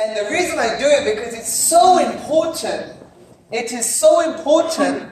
And the reason I do it because it's so important. It is so important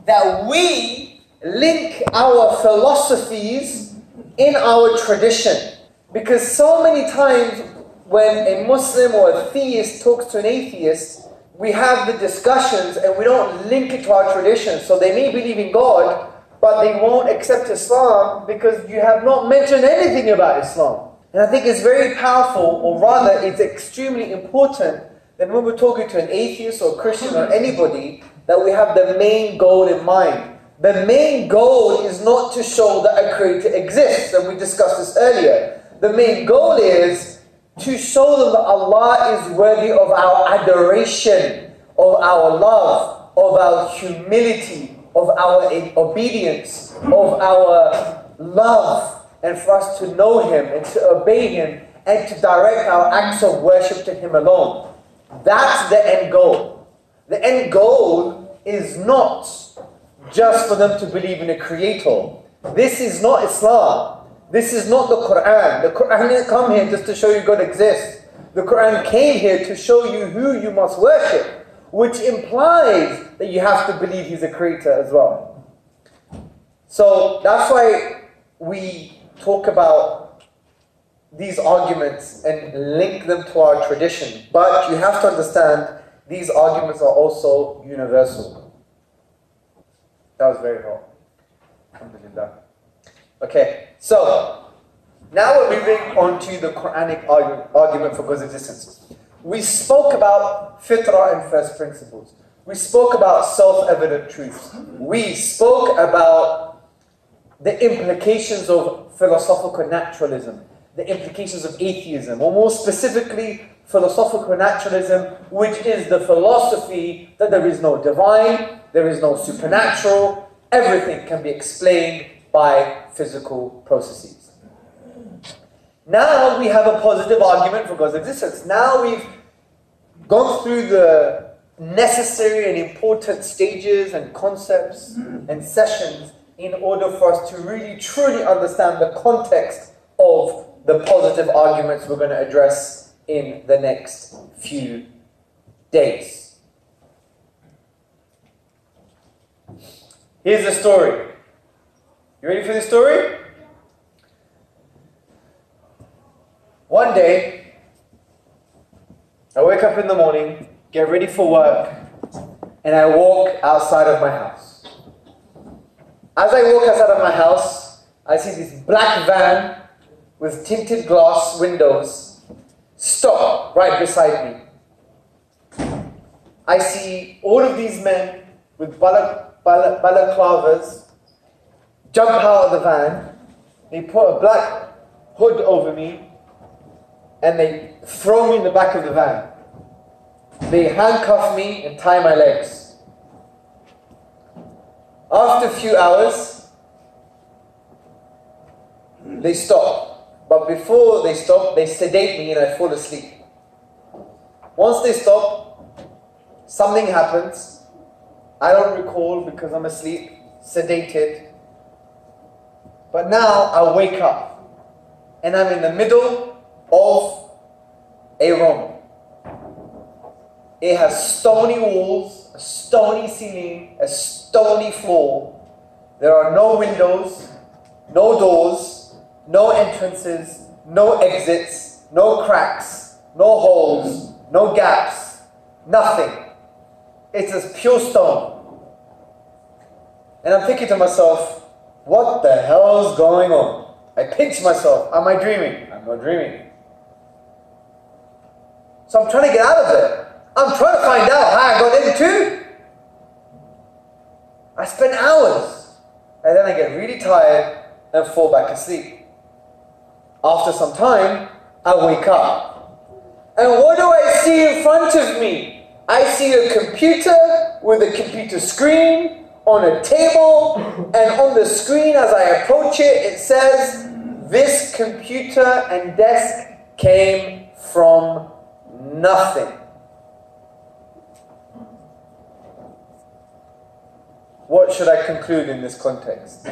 that we link our philosophies in our tradition. Because so many times when a Muslim or a theist talks to an atheist, we have the discussions and we don't link it to our tradition. So they may believe in God, but they won't accept Islam because you have not mentioned anything about Islam. And I think it's very powerful, or rather it's extremely important that when we're talking to an atheist or Christian or anybody, that we have the main goal in mind. The main goal is not to show that a creator exists, and we discussed this earlier. The main goal is to show them that Allah is worthy of our adoration, of our love, of our humility, of our obedience, of our love, and for us to know Him and to obey Him and to direct our acts of worship to Him alone. That's the end goal. The end goal is not just for them to believe in a creator. This is not Islam. This is not the Quran. The Quran didn't come here just to show you God exists. The Quran came here to show you who you must worship, which implies that you have to believe He's a creator as well. So that's why we talk about these arguments and link them to our tradition. But you have to understand, these arguments are also universal. That was very hot. Alhamdulillah. Okay, so now we're moving on to the Quranic argument for God's existence. We spoke about fitrah and first principles. We spoke about self-evident truths. We spoke about the implications of philosophical naturalism, the implications of atheism, or more specifically, philosophical naturalism, which is the philosophy that there is no divine, there is no supernatural, everything can be explained by physical processes. Now we have a positive argument for God's existence. Now we've gone through the necessary and important stages and concepts and sessions in order for us to really truly understand the context of the positive arguments we're going to address in the next few days. Here's the story. You ready for the story? One day, I wake up in the morning, get ready for work, and I walk outside of my house. As I walk outside of my house, I see this black van with tinted glass windows stop right beside me. I see all of these men with balaclavas jump out of the van. They put a black hood over me and they throw me in the back of the van. They handcuff me and tie my legs. After a few hours, they stop. But before they stop, they sedate me and I fall asleep. Once they stop, something happens. I don't recall because I'm asleep, sedated. But now I wake up and I'm in the middle of a room. It has stony walls, a stony ceiling, a stony floor. There are no windows, no doors, no entrances, no exits, no cracks, no holes, no gaps, nothing. It's as pure stone. And I'm thinking to myself, what the hell is going on? I pinch myself. Am I dreaming? I'm not dreaming. So I'm trying to get out of it. I'm trying to find out how I got in too. I spend hours. And then I get really tired and fall back asleep. After some time, I wake up. And what do I see in front of me? I see a computer with a computer screen on a table, and on the screen as I approach it, it says, "This computer and desk came from nothing." What should I conclude in this context?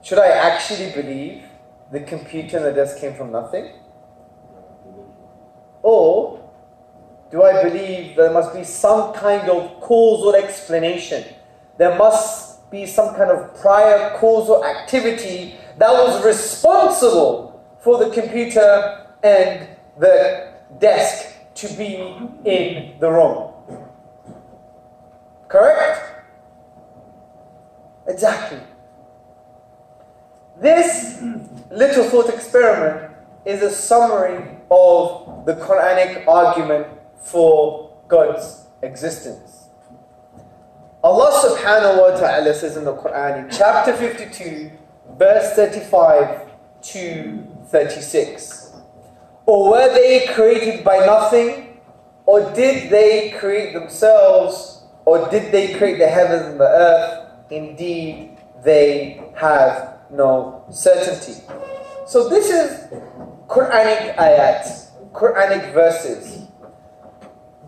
Should I actually believe the computer and the desk came from nothing? Or do I believe there must be some kind of causal explanation? There must be some kind of prior causal activity that was responsible for the computer and the desk to be in the room. Correct? Exactly. This little thought experiment is a summary of the Quranic argument for God's existence. Allah subhanahu wa ta'ala says in the Quran, in chapter 52, verse 35 to 36. Or were they created by nothing? Or did they create themselves? Or did they create the heavens and the earth? Indeed, they have no certainty. So this is Quranic ayats, Quranic verses.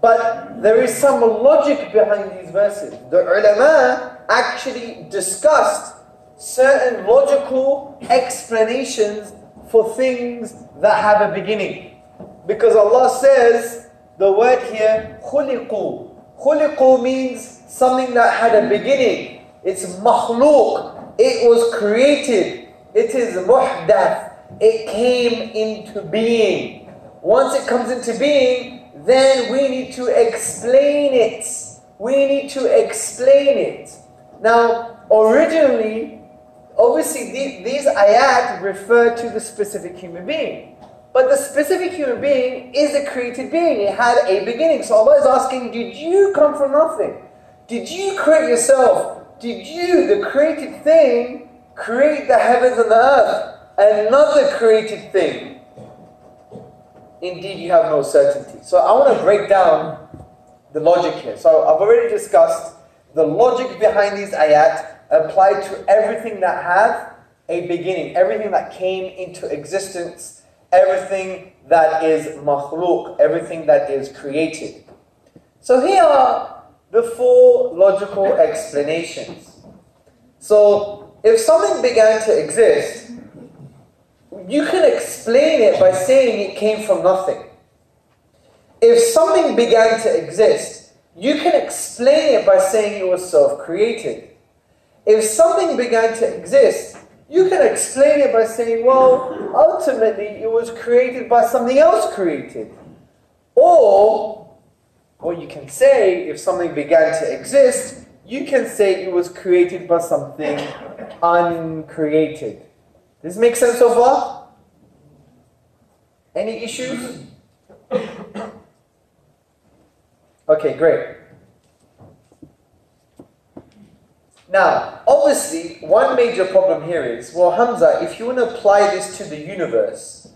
But there is some logic behind these verses. The ulama actually discussed certain logical explanations for things that have a beginning. Because Allah says, the word here, khuliqu. Khuliqu means something that had a beginning. It's makhluq. It was created. It is muhdath. It came into being. Once it comes into being, then we need to explain it. We need to explain it. Now, originally, obviously these ayat refer to the specific human being. But the specific human being is a created being. It had a beginning. So Allah is asking, did you come from nothing? Did you create yourself? Did you, the created thing, create the heavens and the earth? Another created thing. Indeed, you have no certainty. So I want to break down the logic here. So I've already discussed the logic behind these ayat applied to everything that had a beginning, everything that came into existence, everything that is makhluq, everything that is created. So here are the four logical explanations. So if something began to exist, you can explain it by saying it came from nothing. If something began to exist, you can explain it by saying it was self-created. If something began to exist, you can explain it by saying, well, ultimately it was created by something else created. Or, what you can say, if something began to exist, you can say it was created by something uncreated. Does this make sense so far? Any issues? Okay, great. Now, obviously, one major problem here is, well, Hamza, if you want to apply this to the universe,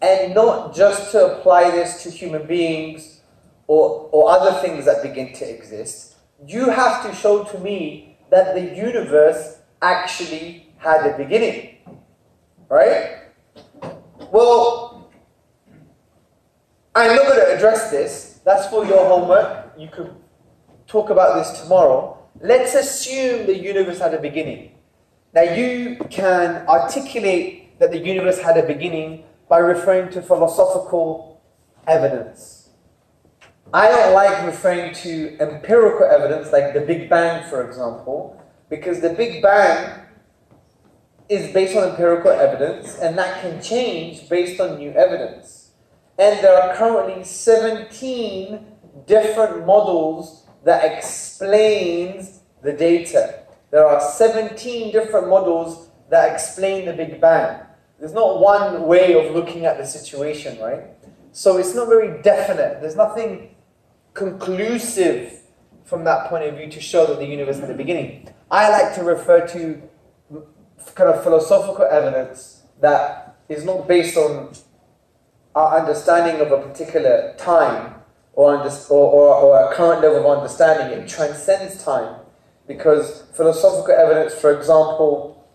and not just to apply this to human beings or other things that begin to exist, you have to show to me that the universe actually had a beginning. Right? Well, I'm not going to address this. That's for your homework. You could talk about this tomorrow. Let's assume the universe had a beginning. Now you can articulate that the universe had a beginning by referring to philosophical evidence. I don't like referring to empirical evidence like the Big Bang, for example, because the Big Bang is based on empirical evidence, and that can change based on new evidence. And there are currently 17 different models that explains the data. There are 17 different models that explain the Big Bang. There's not one way of looking at the situation, right? So it's not very definite. There's nothing conclusive from that point of view to show that the universe had a beginning. I like to refer to kind of philosophical evidence that is not based on our understanding of a particular time or a current level of understanding. It transcends time, because philosophical evidence, for example,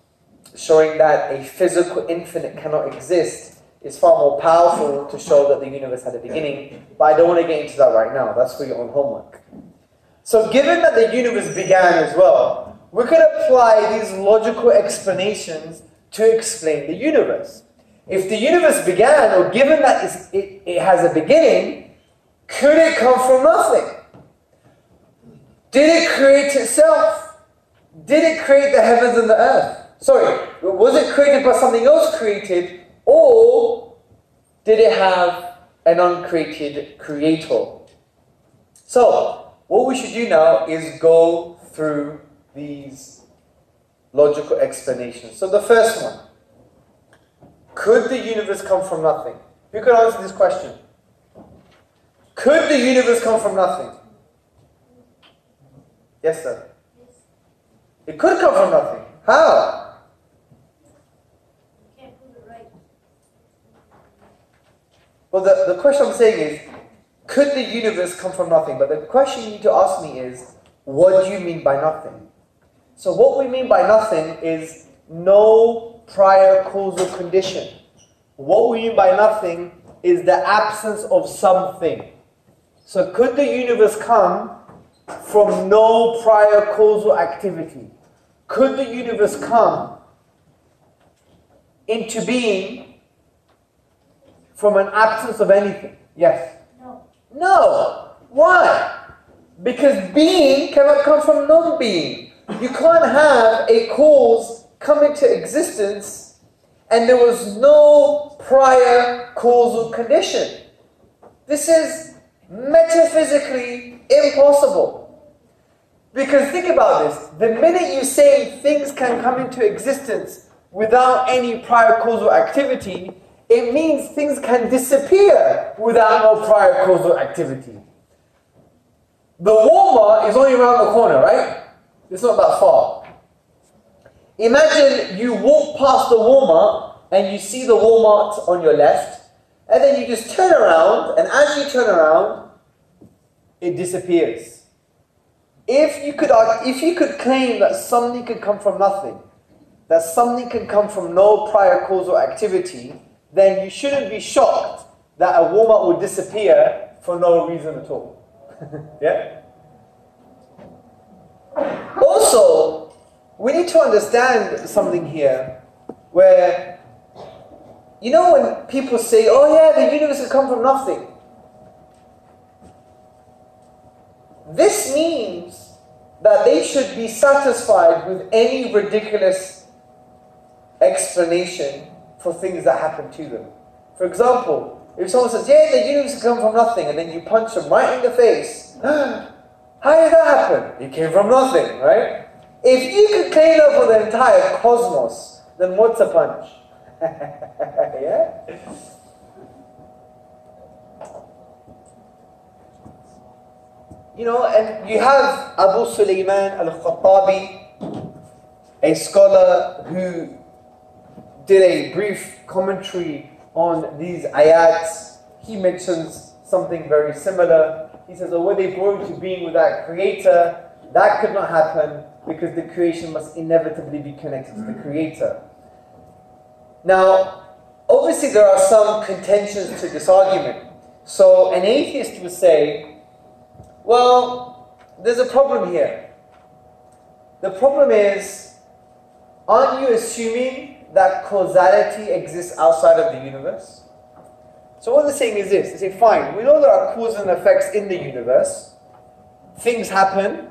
showing that a physical infinite cannot exist is far more powerful to show that the universe had a beginning, but I don't want to get into that right now. That's for your own homework. So given that the universe began as well, we could apply these logical explanations to explain the universe. If the universe began, or given that it has a beginning, could it come from nothing? Did it create itself? Did it create the heavens and the earth? Sorry, was it created by something else created, or did it have an uncreated creator? So, what we should do now is go through these logical explanations. So the first one, could the universe come from nothing? Who could answer this question? Could the universe come from nothing? Yes, sir. It could come from nothing. How? You can't prove it right. Well, the question I'm saying is, could the universe come from nothing? But the question you need to ask me is, what do you mean by nothing? So what we mean by nothing is no prior causal condition. What we mean by nothing is the absence of something. So could the universe come from no prior causal activity? Could the universe come into being from an absence of anything? Yes? No. No. Why? Because being cannot come from non-being. You can't have a cause come into existence and there was no prior causal condition. This is metaphysically impossible. Because think about this, the minute you say things can come into existence without any prior causal activity, it means things can disappear without no prior causal activity. The Walmart is only around the corner, right? It's not that far. Imagine you walk past the Walmart and you see the Walmart on your left, and then you just turn around, and as you turn around, it disappears. If you could claim that something could come from nothing, that something can come from no prior causal activity, then you shouldn't be shocked that a Walmart would disappear for no reason at all. Yeah? Also, we need to understand something here where, you know when people say, oh yeah, the universe has come from nothing. This means that they should be satisfied with any ridiculous explanation for things that happen to them. For example, if someone says, yeah, the universe has come from nothing, and then you punch them right in the face, how did that happen? It came from nothing, right? If you could claim that for the entire cosmos, then what's a punch? Yeah? You know, and you have Abu Sulaiman al-Khattabi, a scholar who did a brief commentary on these ayats. He mentions something very similar. He says, oh, were they brought into being without creator? That could not happen because the creation must inevitably be connected to the creator. Now, obviously there are some contentions to this argument. So an atheist would say, well, there's a problem here. The problem is, aren't you assuming that causality exists outside of the universe? So what they're saying is this, they say, fine, we know there are causes and effects in the universe. Things happen,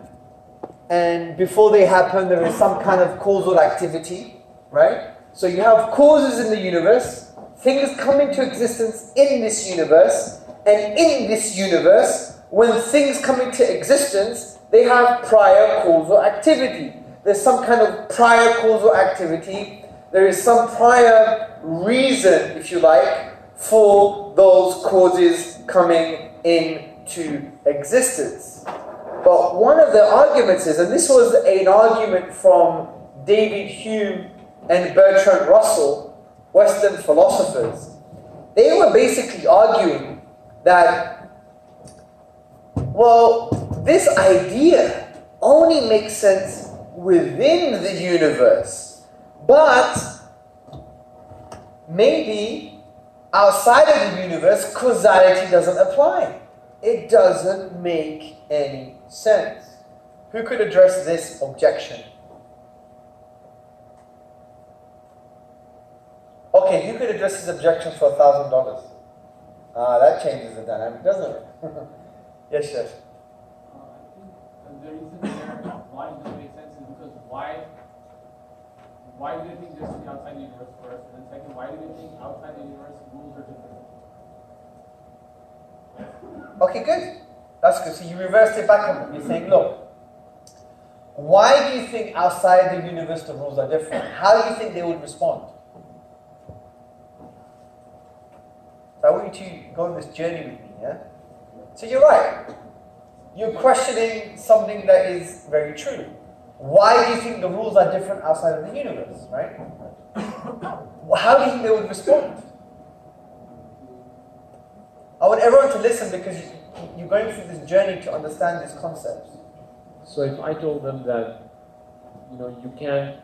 and before they happen, there is some kind of causal activity, right? So you have causes in the universe, things come into existence in this universe, and in this universe, when things come into existence, they have prior causal activity. There's some kind of prior causal activity. There is some prior reason, if you like, for those causes coming into existence. But one of the arguments is, and this was an argument from David Hume and Bertrand Russell, Western philosophers, they were basically arguing that, well, this idea only makes sense within the universe, but maybe outside of the universe, causality doesn't apply. It doesn't make any sense. Who could address this objection? Okay, you could address his objection for $1,000. That changes the dynamic, doesn't it? Yes, Chef. The reason there why it doesn't make sense is because why do they think there's to be outside the universe first, and then second, why do they think outside the universe rules are different? Okay, good. That's good. So you reversed it back on them. You're saying, look, why do you think outside the universe the rules are different? How do you think they would respond? So I want you to go on this journey with me, yeah? So you're right. You're questioning something that is very true. Why do you think the rules are different outside of the universe, right? How do you think they would respond? I want everyone to listen because you're going through this journey to understand this concept. So if I told them that, you can't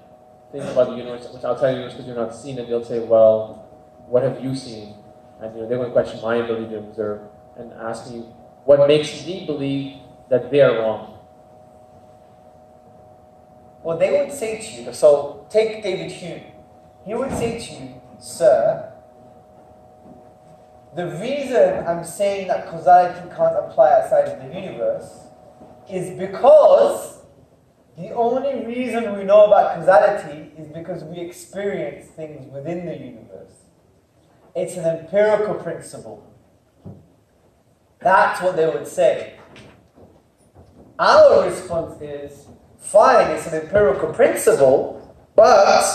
think about the universe, what's outside the universe because you're not seeing it, they'll say, well, what have you seen? And they're going to question my ability to observe and ask me what makes me believe that they are wrong. Well, they would say to you, so take David Hume. He would say to you, sir, the reason I'm saying that causality can't apply outside of the universe is because the only reason we know about causality is because we experience things within the universe. It's an empirical principle. That's what they would say. Our response is, fine, it's an empirical principle, but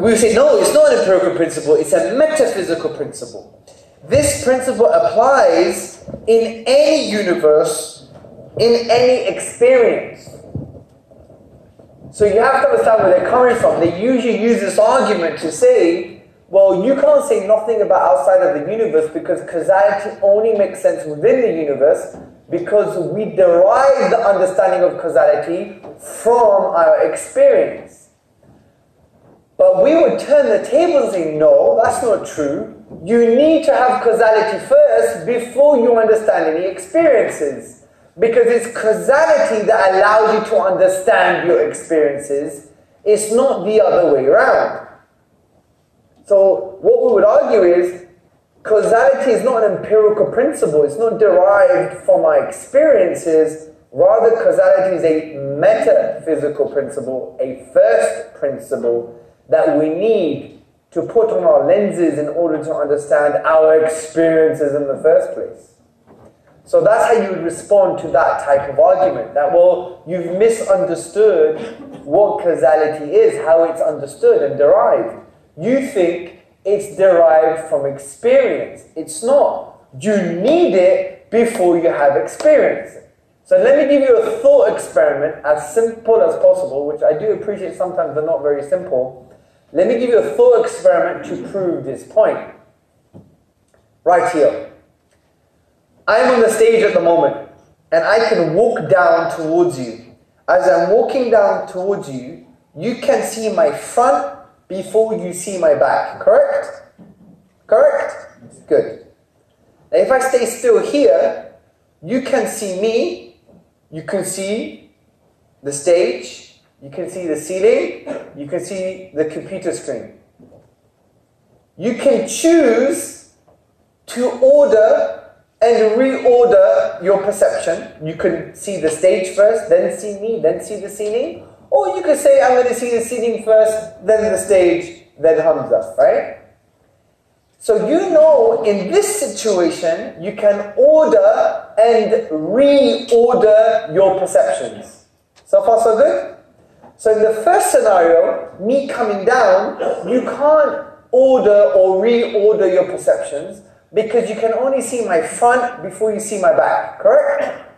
we say, no, it's not an empirical principle, it's a metaphysical principle. This principle applies in any universe, in any experience. So you have to understand where they're coming from. They usually use this argument to say, well, you can't say nothing about outside of the universe because causality only makes sense within the universe because we derive the understanding of causality from our experience. But we would turn the tables and say, no, that's not true. You need to have causality first before you understand any experiences. Because it's causality that allows you to understand your experiences. It's not the other way around. So what we would argue is, causality is not an empirical principle. It's not derived from our experiences. Rather, causality is a metaphysical principle, a first principle that we need to put on our lenses in order to understand our experiences in the first place. So that's how you would respond to that type of argument. That, well, you've misunderstood what causality is, how it's understood and derived. You think it's derived from experience. It's not. You need it before you have experience. So let me give you a thought experiment as simple as possible, which I do appreciate sometimes they're not very simple. Let me give you a thought experiment to prove this point. Right here. I'm on the stage at the moment, and I can walk down towards you. As I'm walking down towards you, you can see my front before you see my back, correct? Correct? Good. Now if I stay still here, you can see me, you can see the stage, you can see the ceiling, you can see the computer screen. You can choose to order and reorder your perception. You can see the stage first, then see me, then see the ceiling. Or you could say, I'm going to see the ceiling first, then the stage, then Hamza, right? So you know in this situation, you can order and reorder your perceptions. So far so good? So in the first scenario, me coming down, you can't order or reorder your perceptions because you can only see my front before you see my back, correct?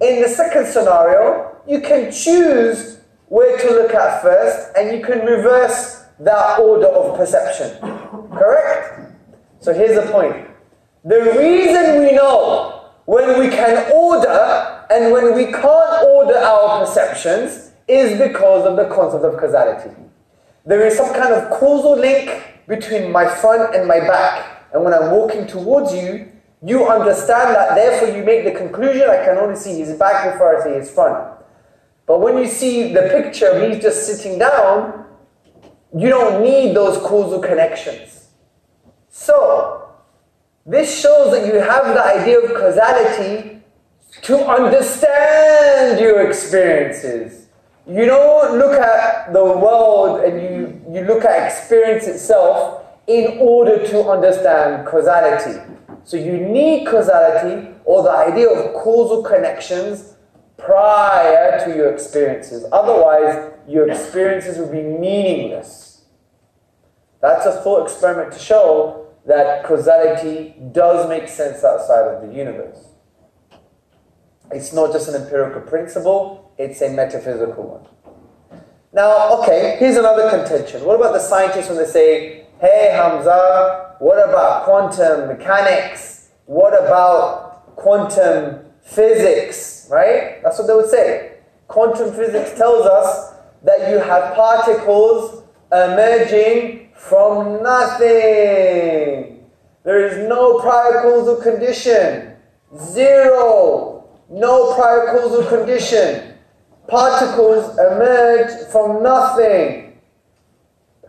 In the second scenario, you can choose where to look at first and you can reverse that order of perception, correct? So here's the point. The reason we know when we can order and when we can't order our perceptions is because of the concept of causality. There is some kind of causal link between my front and my back. And when I'm walking towards you, you understand that, therefore you make the conclusion, I can only see his back before I see his front. But when you see the picture of me just sitting down, you don't need those causal connections. So, this shows that you have the idea of causality to understand your experiences. You don't look at the world and you look at experience itself in order to understand causality. So you need causality or the idea of causal connections prior to your experiences. Otherwise, your experiences will be meaningless. That's a thought experiment to show that causality does make sense outside of the universe. It's not just an empirical principle, it's a metaphysical one. Now, okay, here's another contention. What about the scientists when they say, hey Hamza, what about quantum mechanics? What about quantum physics, right? That's what they would say. Quantum physics tells us that you have particles emerging from nothing. There is no prior causal condition. Zero. No prior causal condition. Particles emerge from nothing.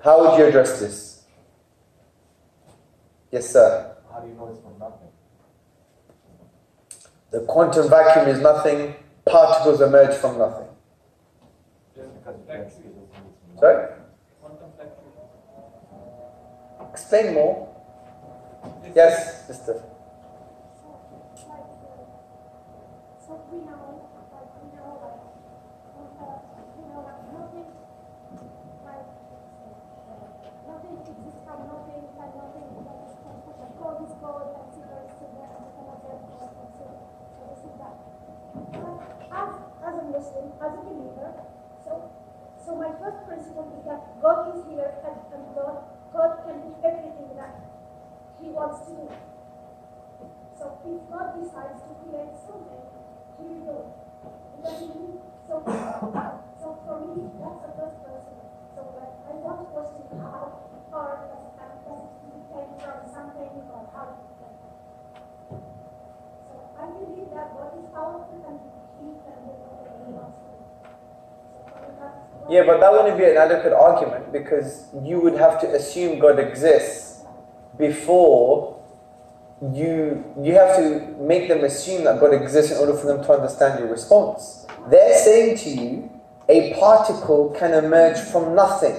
How would you address this? Yes, sir. How do you know it's from nothing? The quantum vacuum is nothing. Particles emerge from nothing. Just because you can't see it doesn't mean it's from nothing. Sorry? Quantum fluctuation. Explain more. Yes, sister. So we know nothing, nothing exists from nothing, and nothing is constant. God is God, and silver is silver, and the God and silver, so this is that. But as a Muslim, as a believer, so my first principle is that God is here, and God can do everything that He wants to do. So if God decides to create something, He will do it. Because so for me, that's the first principle. So I want to question how far does it came from something or how it came. So I believe that God is powerful and He can do whatever He wants to do. Yeah, but that wouldn't be an adequate argument because you would have to assume God exists before you have to make them assume that God exists in order for them to understand your response. They're saying to you, a particle can emerge from nothing.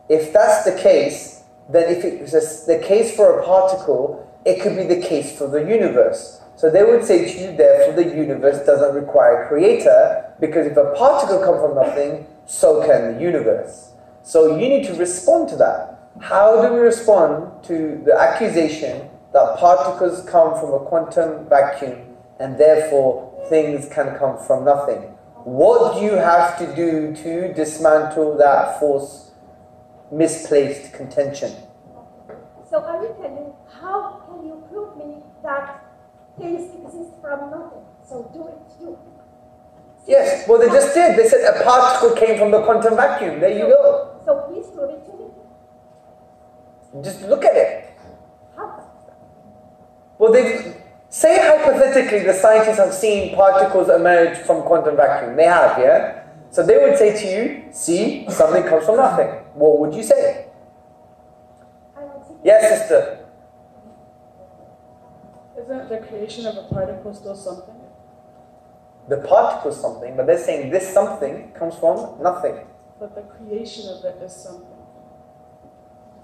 If that's the case, then if it's the case for a particle, it could be the case for the universe. So they would say to you, therefore, the universe doesn't require a creator, because if a particle comes from nothing, so can the universe. So you need to respond to that. How do we respond to the accusation that particles come from a quantum vacuum and therefore things can come from nothing? What do you have to do to dismantle that false, misplaced contention? So I will tell you, how can you prove me that things exist from nothing? So do it, you. Yes, well they just did. They said a particle came from the quantum vacuum. There you go. So please prove it to me. Just look at it. How? Well, they say hypothetically the scientists have seen particles emerge from quantum vacuum. They have, yeah? So they would say to you, see, something comes from nothing. What would you say? Yes, sister. Isn't the creation of a particle still something? The particle is something, but they're saying this something comes from nothing. But the creation of it is something.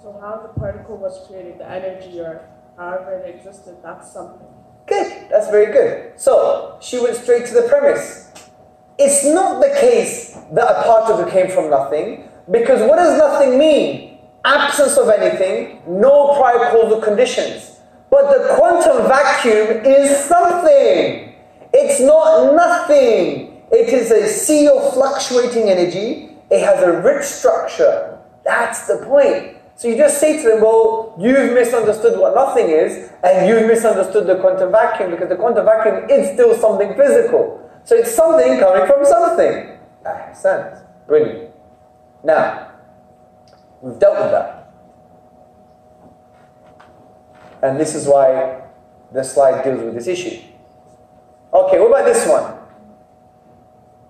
So how the particle was created, the energy or however it existed, that's something. Good, that's very good. So, she went straight to the premise. It's not the case that a particle came from nothing, because what does nothing mean? Absence of anything, no prior causal conditions. But the quantum vacuum is something. It's not nothing. It is a sea of fluctuating energy. It has a rich structure. That's the point. So you just say to them, well, you've misunderstood what nothing is, and you've misunderstood the quantum vacuum, because the quantum vacuum is still something physical. So it's something coming from something. That makes sense. Brilliant. Now, we've dealt with that. And this is why the slide deals with this issue. Okay, what about this one?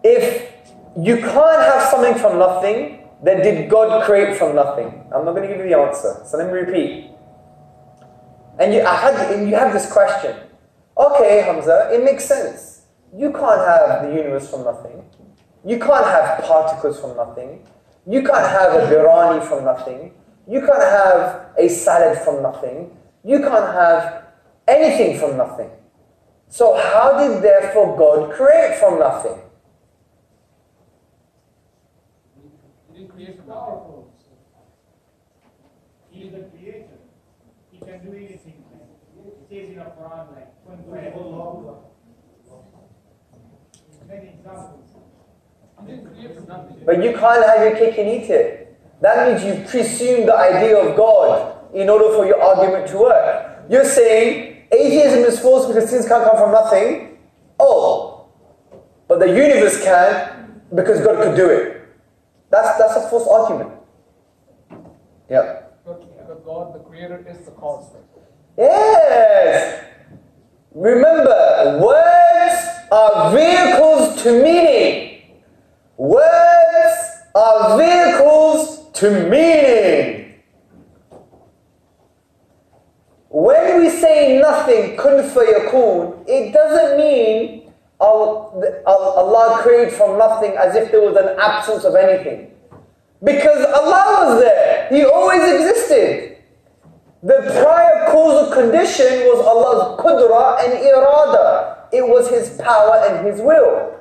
If you can't have something from nothing, then did God create from nothing? I'm not going to give you the answer, so let me repeat. And you have this question. Okay, Hamza, it makes sense. You can't have the universe from nothing. You can't have particles from nothing. You can't have a biryani from nothing. You can't have a salad from nothing. You can't have anything from nothing. So how did therefore God create from nothing? He didn't create from nothing. He is the creator. He can do anything. It says in the Quran, like, many examples. He didn't create from nothing. But you can't have your cake and eat it. That means you presume the idea of God in order for your argument to work. You're saying atheism is false because things can't come from nothing. Oh, but the universe can because God could do it. That's a false argument. Yeah. But God, the creator, is the cause. Yes. Remember, words are vehicles to meaning. Words are vehicles to meaning. When we say nothing, kun fayakun, it doesn't mean Allah created from nothing as if there was an absence of anything. Because Allah was there. He always existed. The prior causal condition was Allah's qudra and irada. It was His power and His will.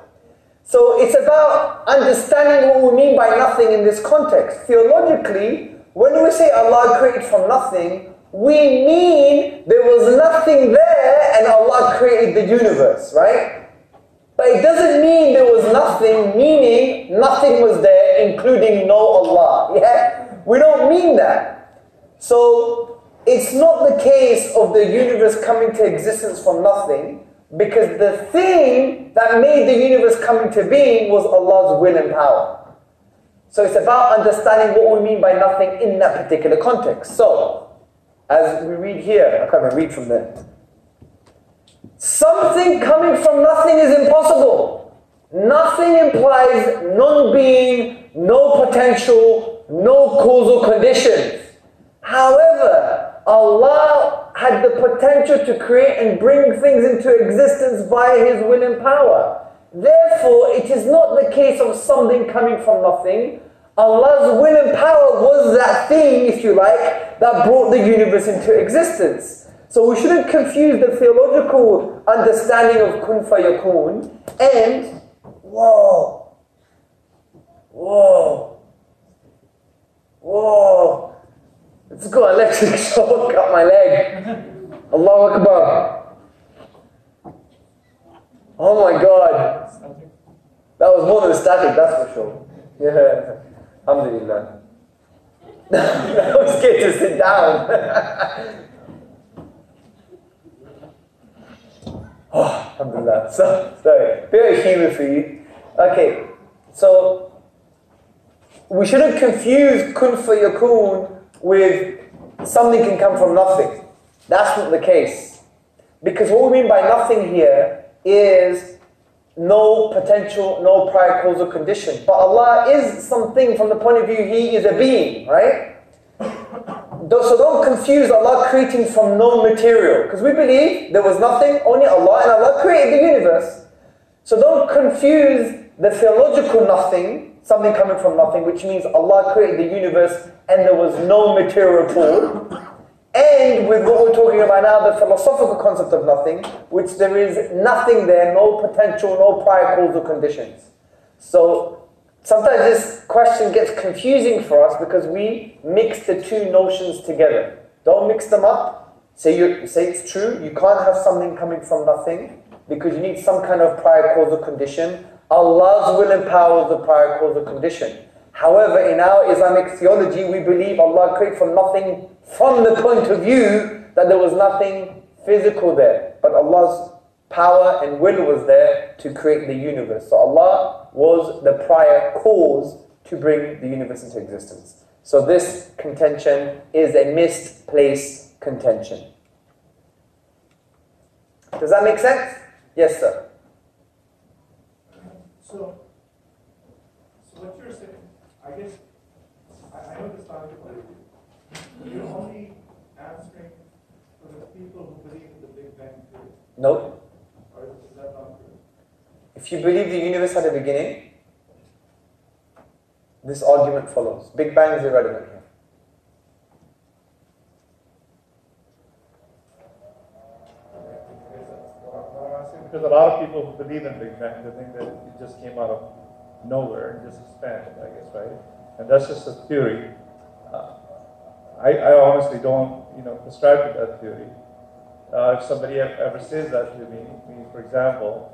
So it's about understanding what we mean by nothing in this context. Theologically, when we say Allah created from nothing, we mean there was nothing there and Allah created the universe, right? But it doesn't mean there was nothing, meaning nothing was there, including no Allah. Yeah? We don't mean that. So it's not the case of the universe coming to existence from nothing, because the thing that made the universe come into being was Allah's will and power. So it's about understanding what we mean by nothing in that particular context. So, as we read here, I can't even read from there. Something coming from nothing is impossible. Nothing implies non-being, no potential, no causal conditions. However, Allah had the potential to create and bring things into existence via His will and power. Therefore, it is not the case of something coming from nothing. Allah's will and power was that thing, if you like, that brought the universe into existence. So we shouldn't confuse the theological understanding of kun fayakun and, whoa, let's go electric shock up my leg. Allahu Akbar. Oh my God. That was more than static, that's for sure. Yeah. Alhamdulillah. I was scared to sit down. Oh, alhamdulillah. So, sorry. Bit of humor for you. Okay. So, we shouldn't confuse kun fayakun with something can come from nothing. That's not the case. Because what we mean by nothing here is no potential, no prior causal condition. But Allah is something from the point of view He is a being, right? So don't confuse Allah creating from no material. Because we believe there was nothing, only Allah, and Allah created the universe. So don't confuse the theological nothing, something coming from nothing, which means Allah created the universe and there was no material at all. And with what we're talking about now, the philosophical concept of nothing, which there is nothing there, no potential, no prior causal conditions. So sometimes this question gets confusing for us because we mix the two notions together. Don't mix them up. Say it's true, you can't have something coming from nothing because you need some kind of prior causal condition. Allah's will and power is the prior causal condition. However, in our Islamic theology, we believe Allah created from nothing from the point of view that there was nothing physical there. But Allah's power and will was there to create the universe. So Allah was the prior cause to bring the universe into existence. So this contention is a misplaced contention. Does that make sense? Yes, sir. So what you're saying, I guess know the Islamic point of view. You're only answering for the people who believe in the Big Bang theory. No. Or is that not true? If you believe the universe had a beginning, this argument follows. Big Bang is irrelevant here. Because a lot of people who believe in Big Bang, they think that it just came out of nowhere and just expanded, I guess, right? And that's just a theory. I honestly don't, prescribe to that theory. If somebody ever says that to me, for example,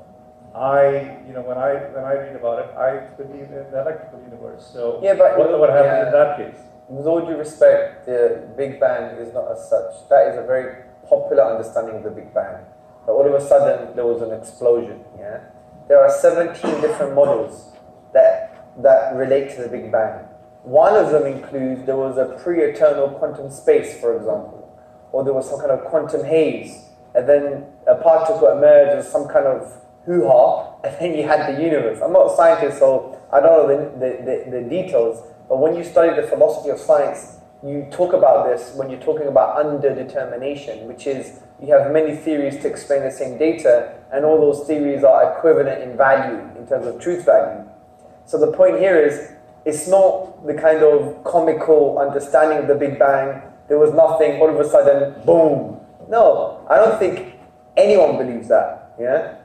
when I read about it, I believe in the electrical universe. So Yeah, but what happened in that case? With all due respect, the Big Bang is not as such. That is a very popular understanding of the Big Bang. But all of a sudden, there was an explosion. Yeah, there are 17 different models that relate to the Big Bang. One of them includes there was a pre-eternal quantum space, for example, or there was some kind of quantum haze, and then a particle emerged as some kind of hoo-ha, and then you had the universe. I'm not a scientist, so I don't know the details, but when you study the philosophy of science, you talk about this when you're talking about underdetermination, which is you have many theories to explain the same data, and all those theories are equivalent in value, in terms of truth value. So the point here is, it's not the kind of comical understanding of the Big Bang. There was nothing, all of a sudden, boom. No, I don't think anyone believes that. Yeah.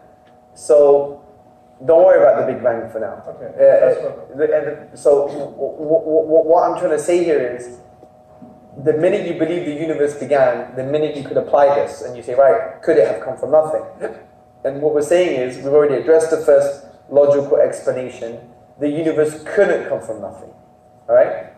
So don't worry about the Big Bang for now. Okay. So what I'm trying to say here is, the minute you believe the universe began, the minute you could apply this, and you say, right, could it have come from nothing? And what we're saying is, we've already addressed the first logical explanation. The universe couldn't come from nothing. All right?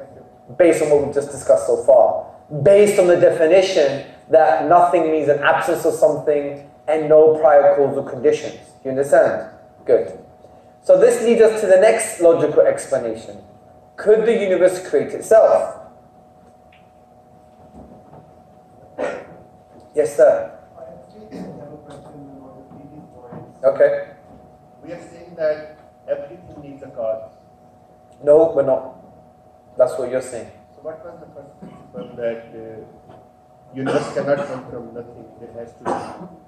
Based on what we've just discussed so far. Based on the definition that nothing means an absence of something and no prior causal conditions. Do you understand? Good. So this leads us to the next logical explanation. Could the universe create itself? Yes, sir. I actually have a question about the previous points. Okay. We are saying that everything needs a cause. No, we're not. That's what you're saying. So what was the first principle that universe cannot come from nothing? It has to be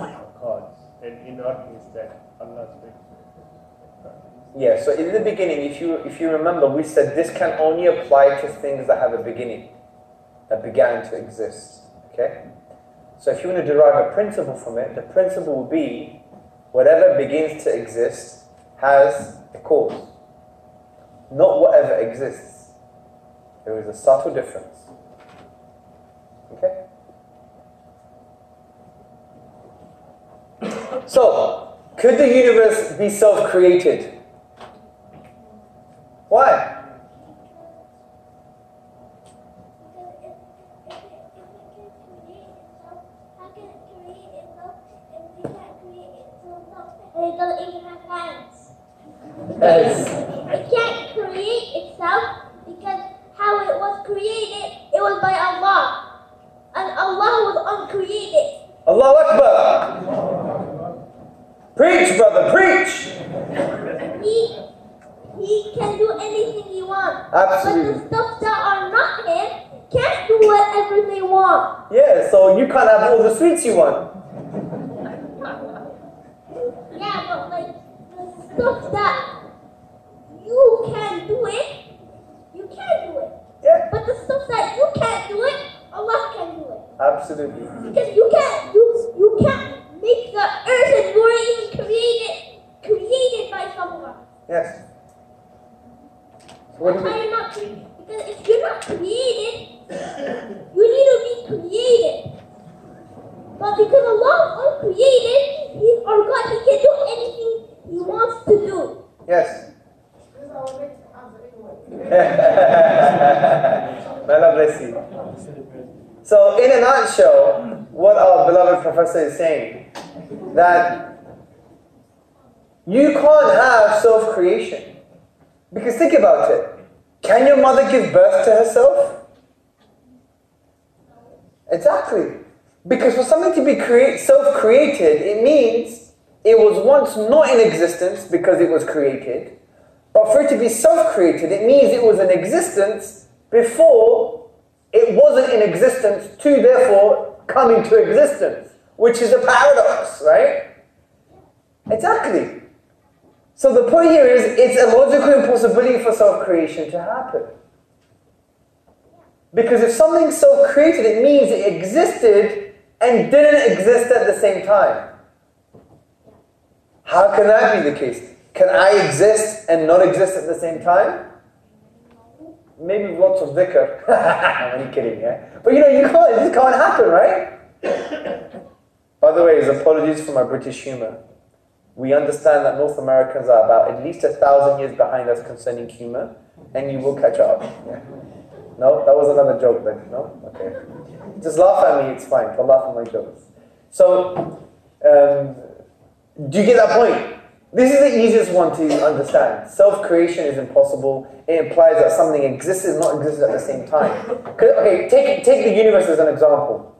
a cause. And in our case, that Allah's will. Yeah, so in the beginning, if you remember, we said this can only apply to things that have a beginning, that began to exist. Okay? So if you want to derive a principle from it, the principle will be whatever begins to exist has a cause. Not whatever exists. There is a subtle difference. Okay? So, could the universe be self-created? Why? And it doesn't even have hands. Yes. It can't create itself because how it was created, it was by Allah. And Allah was uncreated. Allahu Akbar! Preach, brother, preach! He can do anything he wants. Absolutely. But the stuff that are not him can't do whatever they want. Yeah, so you can't have all the sweets you want. Yeah, but like the stuff that you can do it, you can do it. Yeah. But the stuff that you can't do it, Allah can do it. Absolutely. Because you can't make the earth and you weren't even created by someone. Yes. So That's why you're not created. Because if you're not created, you need to be created. But because Allah is uncreated, He's our God, He can do anything He wants to do. Yes. May Allah bless you. So, in a nutshell, what our beloved professor is saying, that you can't have self-creation. Because think about it. Can your mother give birth to herself? Exactly. Because for something to be self-created, it means it was once not in existence because it was created. But for it to be self-created, it means it was in existence before it wasn't in existence to therefore come into existence, which is a paradox, right? Exactly. So the point here is, it's a logical impossibility for self-creation to happen. Because if something's self-created, it means it existed and didn't exist at the same time. How can that be the case? Can I exist and not exist at the same time? Maybe with lots of dhikr. I'm only kidding, yeah? But you know, it can't happen, right? By the way, apologies for my British humour. We understand that North Americans are about at least 1,000 years behind us concerning humour, and you will catch up. Yeah. No? That was another joke then, no? Okay. Just laugh at me, it's fine. Don't laugh at my jokes. So, do you get that point? This is the easiest one to understand. Self-creation is impossible. It implies that something exists and not exists at the same time. Okay, take the universe as an example.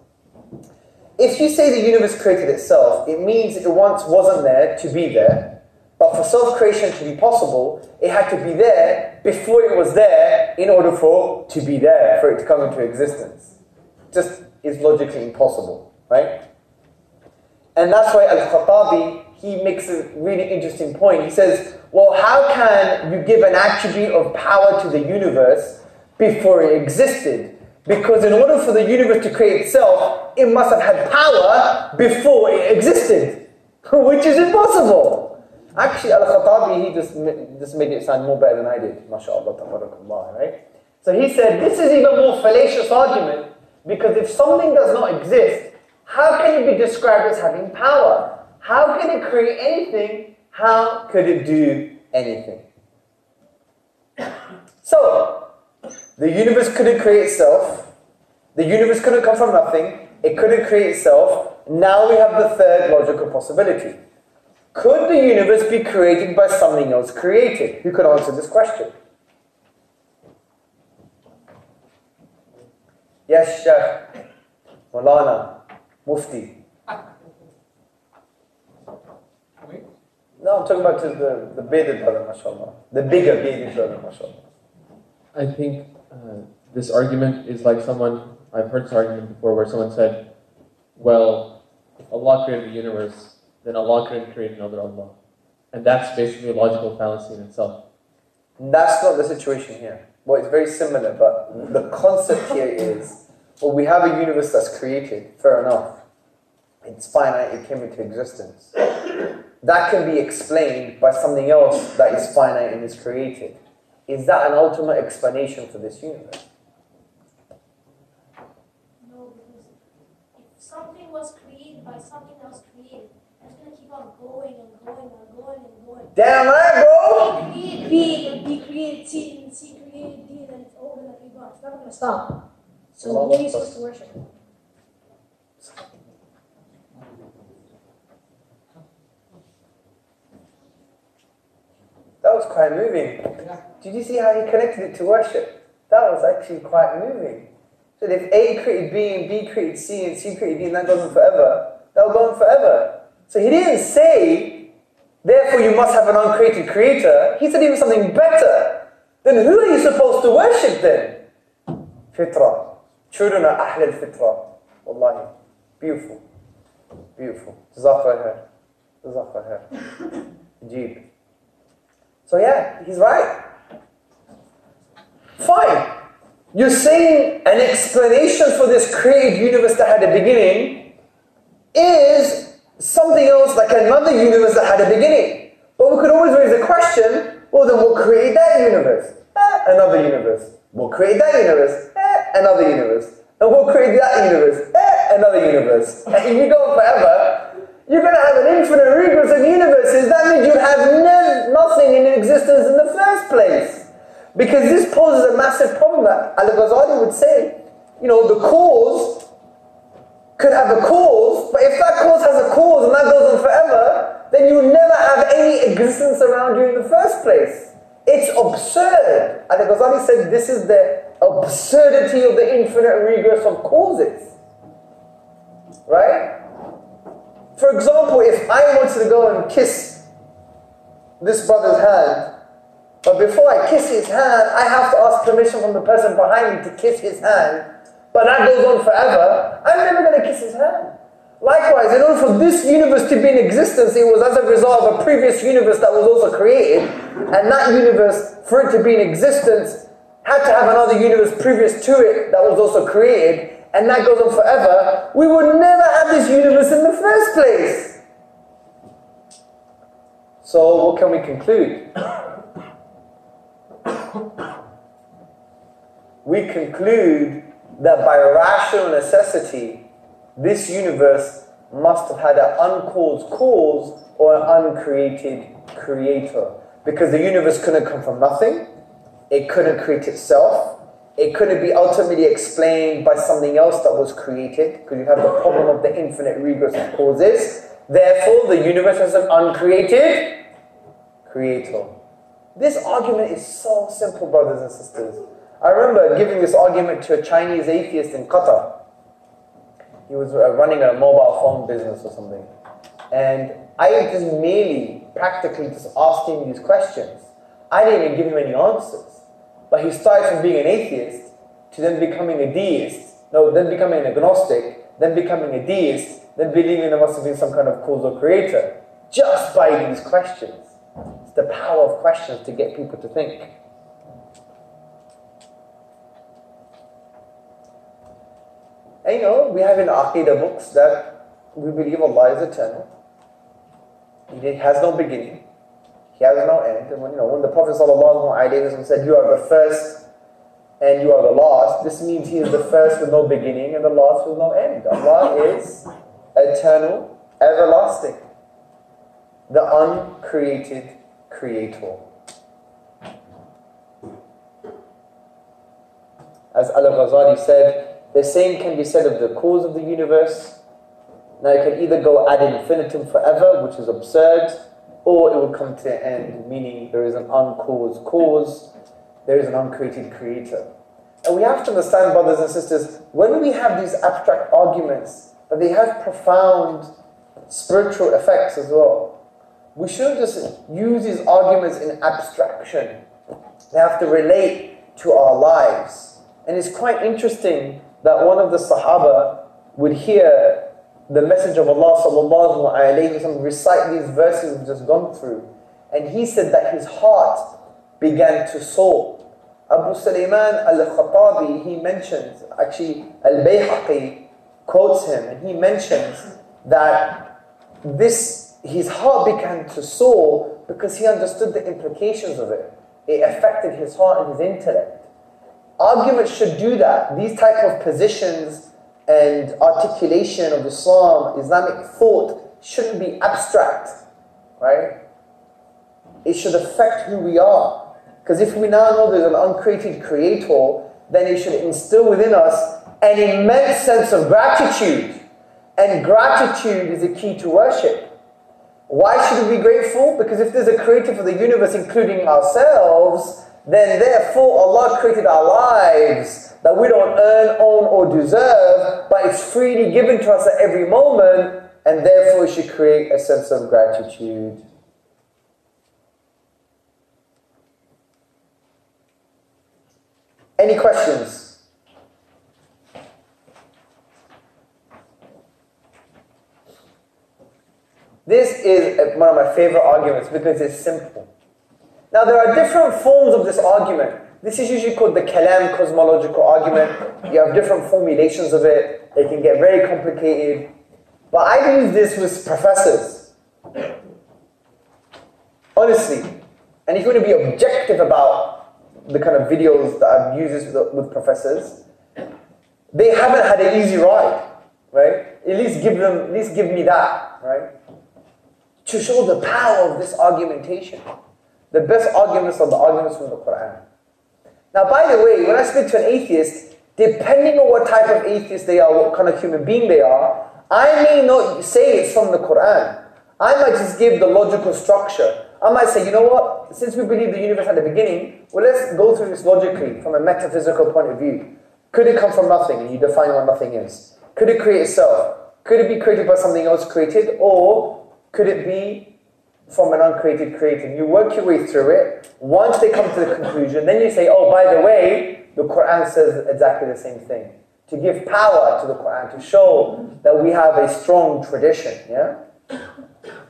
If you say the universe created itself, it means it once wasn't there to be there. But for self-creation to be possible, it had to be there before it was there in order for it to be there, for it to come into existence. Just is logically impossible, right? And that's why Al-Khattabi, he makes a really interesting point. He says, well, how can you give an attribute of power to the universe before it existed? Because in order for the universe to create itself, it must have had power before it existed, which is impossible. Actually, Al-Khattabi, he just made it sound more better than I did. MashaAllah, tabarakallah, right? So he said, this is even more fallacious argument, because if something does not exist, how can it be described as having power? How can it create anything? How could it do anything? So, the universe couldn't create itself. The universe couldn't come from nothing. It couldn't create itself. Now we have the third logical possibility. Could the universe be created by something else created? Who could answer this question? Yes, Sheikh, Maulana, Mufti. No, I'm talking about the bearded brother, mashallah. The bigger bearded brother, mashallah. I think this argument is like I've heard this argument before where someone said, well, if Allah created the universe, then Allah couldn't create another Allah. And that's basically a logical fallacy in itself. That's not the situation here. Well, it's very similar, but the concept here is, well, we have a universe that's created, fair enough. It's finite, it came into existence. That can be explained by something else that is finite and is created. Is that an ultimate explanation for this universe? No, because if something was created by something else created, it's going to keep on going and going and going and going. Damn right, bro! A created B and B created C and C created D, and then it's over and keep on. It's never going to stop. So what are you supposed to worship? That was quite moving. Did you see how he connected it to worship? That was actually quite moving. So if A created B and B created C and C created D and that goes on forever, that will go on forever. So he didn't say, therefore you must have an uncreated creator. He said even something better. Then who are you supposed to worship then? Fitra. Children are ahl al-fitra. Wallahi. Beautiful. Beautiful. Jazakallah khair. Jazakallah khair. Jeeb. So yeah, he's right. Fine. You're saying an explanation for this created universe that had a beginning is something else like another universe that had a beginning. But we could always raise the question, well then we'll create that universe. Another universe. We'll create that universe. Another universe. And we'll create that universe. Another universe. And if you go forever, you're going to have an infinite regress of universes. That means you have nothing in existence in the first place. Because this poses a massive problem that Al-Ghazali would say, you know, the cause could have a cause, but if that cause has a cause and that goes on forever, then you will never have any existence around you in the first place. It's absurd. Al-Ghazali said this is the absurdity of the infinite regress of causes. Right? For example, if I wanted to go and kiss this brother's hand, But before I kiss his hand, I have to ask permission from the person behind me to kiss his hand. But that goes on forever. I'm never going to kiss his hand. Likewise, in order for this universe to be in existence, it was as a result of a previous universe that was also created. And that universe, for it to be in existence, had to have another universe previous to it that was also created. And that goes on forever. We would never have this universe in the first place. So what can we conclude? We conclude that by rational necessity, this universe must have had an uncaused cause or an uncreated creator. Because the universe couldn't come from nothing, it couldn't create itself, it couldn't be ultimately explained by something else that was created, because you have the problem of the infinite regress of causes. Therefore, the universe has an uncreated creator. This argument is so simple, brothers and sisters. I remember giving this argument to a Chinese atheist in Qatar. He was running a mobile phone business or something. And I just merely, practically just asked him these questions. I didn't even give him any answers. But he started from being an atheist to then becoming a deist. No, then becoming an agnostic, then becoming a deist, then believing there must have been some kind of causal creator. Just by these questions. It's the power of questions to get people to think. And you know, we have in Aqidah books that we believe Allah is eternal. He has no beginning. He has no end. And when the Prophet ﷺ said, "You are the first and you are the last," this means He is the first with no beginning and the last with no end. Allah is eternal, everlasting, the uncreated creator. As Al-Ghazali said, the same can be said of the cause of the universe. Now it can either go ad infinitum forever, which is absurd, or it will come to an end, meaning there is an uncaused cause, there is an uncreated creator. And we have to understand, brothers and sisters, when we have these abstract arguments, that they have profound spiritual effects as well. We shouldn't just use these arguments in abstraction. They have to relate to our lives. And it's quite interesting that one of the Sahaba would hear the Messenger of Allah sallallahu alayhi wa sallam recite these verses we've just gone through. And he said that his heart began to soar. Abu Sulaiman al-Khattabi, he mentions, actually Al-Bayhaqi quotes him, and he mentions that his heart began to soar because he understood the implications of it. It affected his heart and his intellect. Arguments should do that. These type of positions and articulation of Islam, Islamic thought, shouldn't be abstract, right? It should affect who we are. Because if we now know there's an uncreated creator, then it should instill within us an immense sense of gratitude. And gratitude is a key to worship. Why should we be grateful? Because if there's a creator for the universe, including ourselves, then therefore Allah created our lives that we don't earn, own, or deserve, but it's freely given to us at every moment, and therefore we should create a sense of gratitude. Any questions? This is one of my favorite arguments because it's simple. Now there are different forms of this argument. This is usually called the Kalam cosmological argument. You have different formulations of it. They can get very complicated. But I use this with professors. Honestly. And if you want to be objective about the kind of videos that I've used this with professors, they haven't had an easy ride, right? At least give me that, right? To show the power of this argumentation. The best arguments are the arguments from the Quran. Now, by the way, when I speak to an atheist, depending on what type of atheist they are, what kind of human being they are, I may not say it's from the Quran. I might just give the logical structure. I might say, you know what? Since we believe the universe had a beginning, well, let's go through this logically from a metaphysical point of view. Could it come from nothing? And you define what nothing is. Could it create itself? Could it be created by something else created? Or could it be from an uncreated creator. You work your way through it. Once they come to the conclusion, then you say, oh, by the way, the Quran says exactly the same thing. To give power to the Quran, to show that we have a strong tradition, yeah?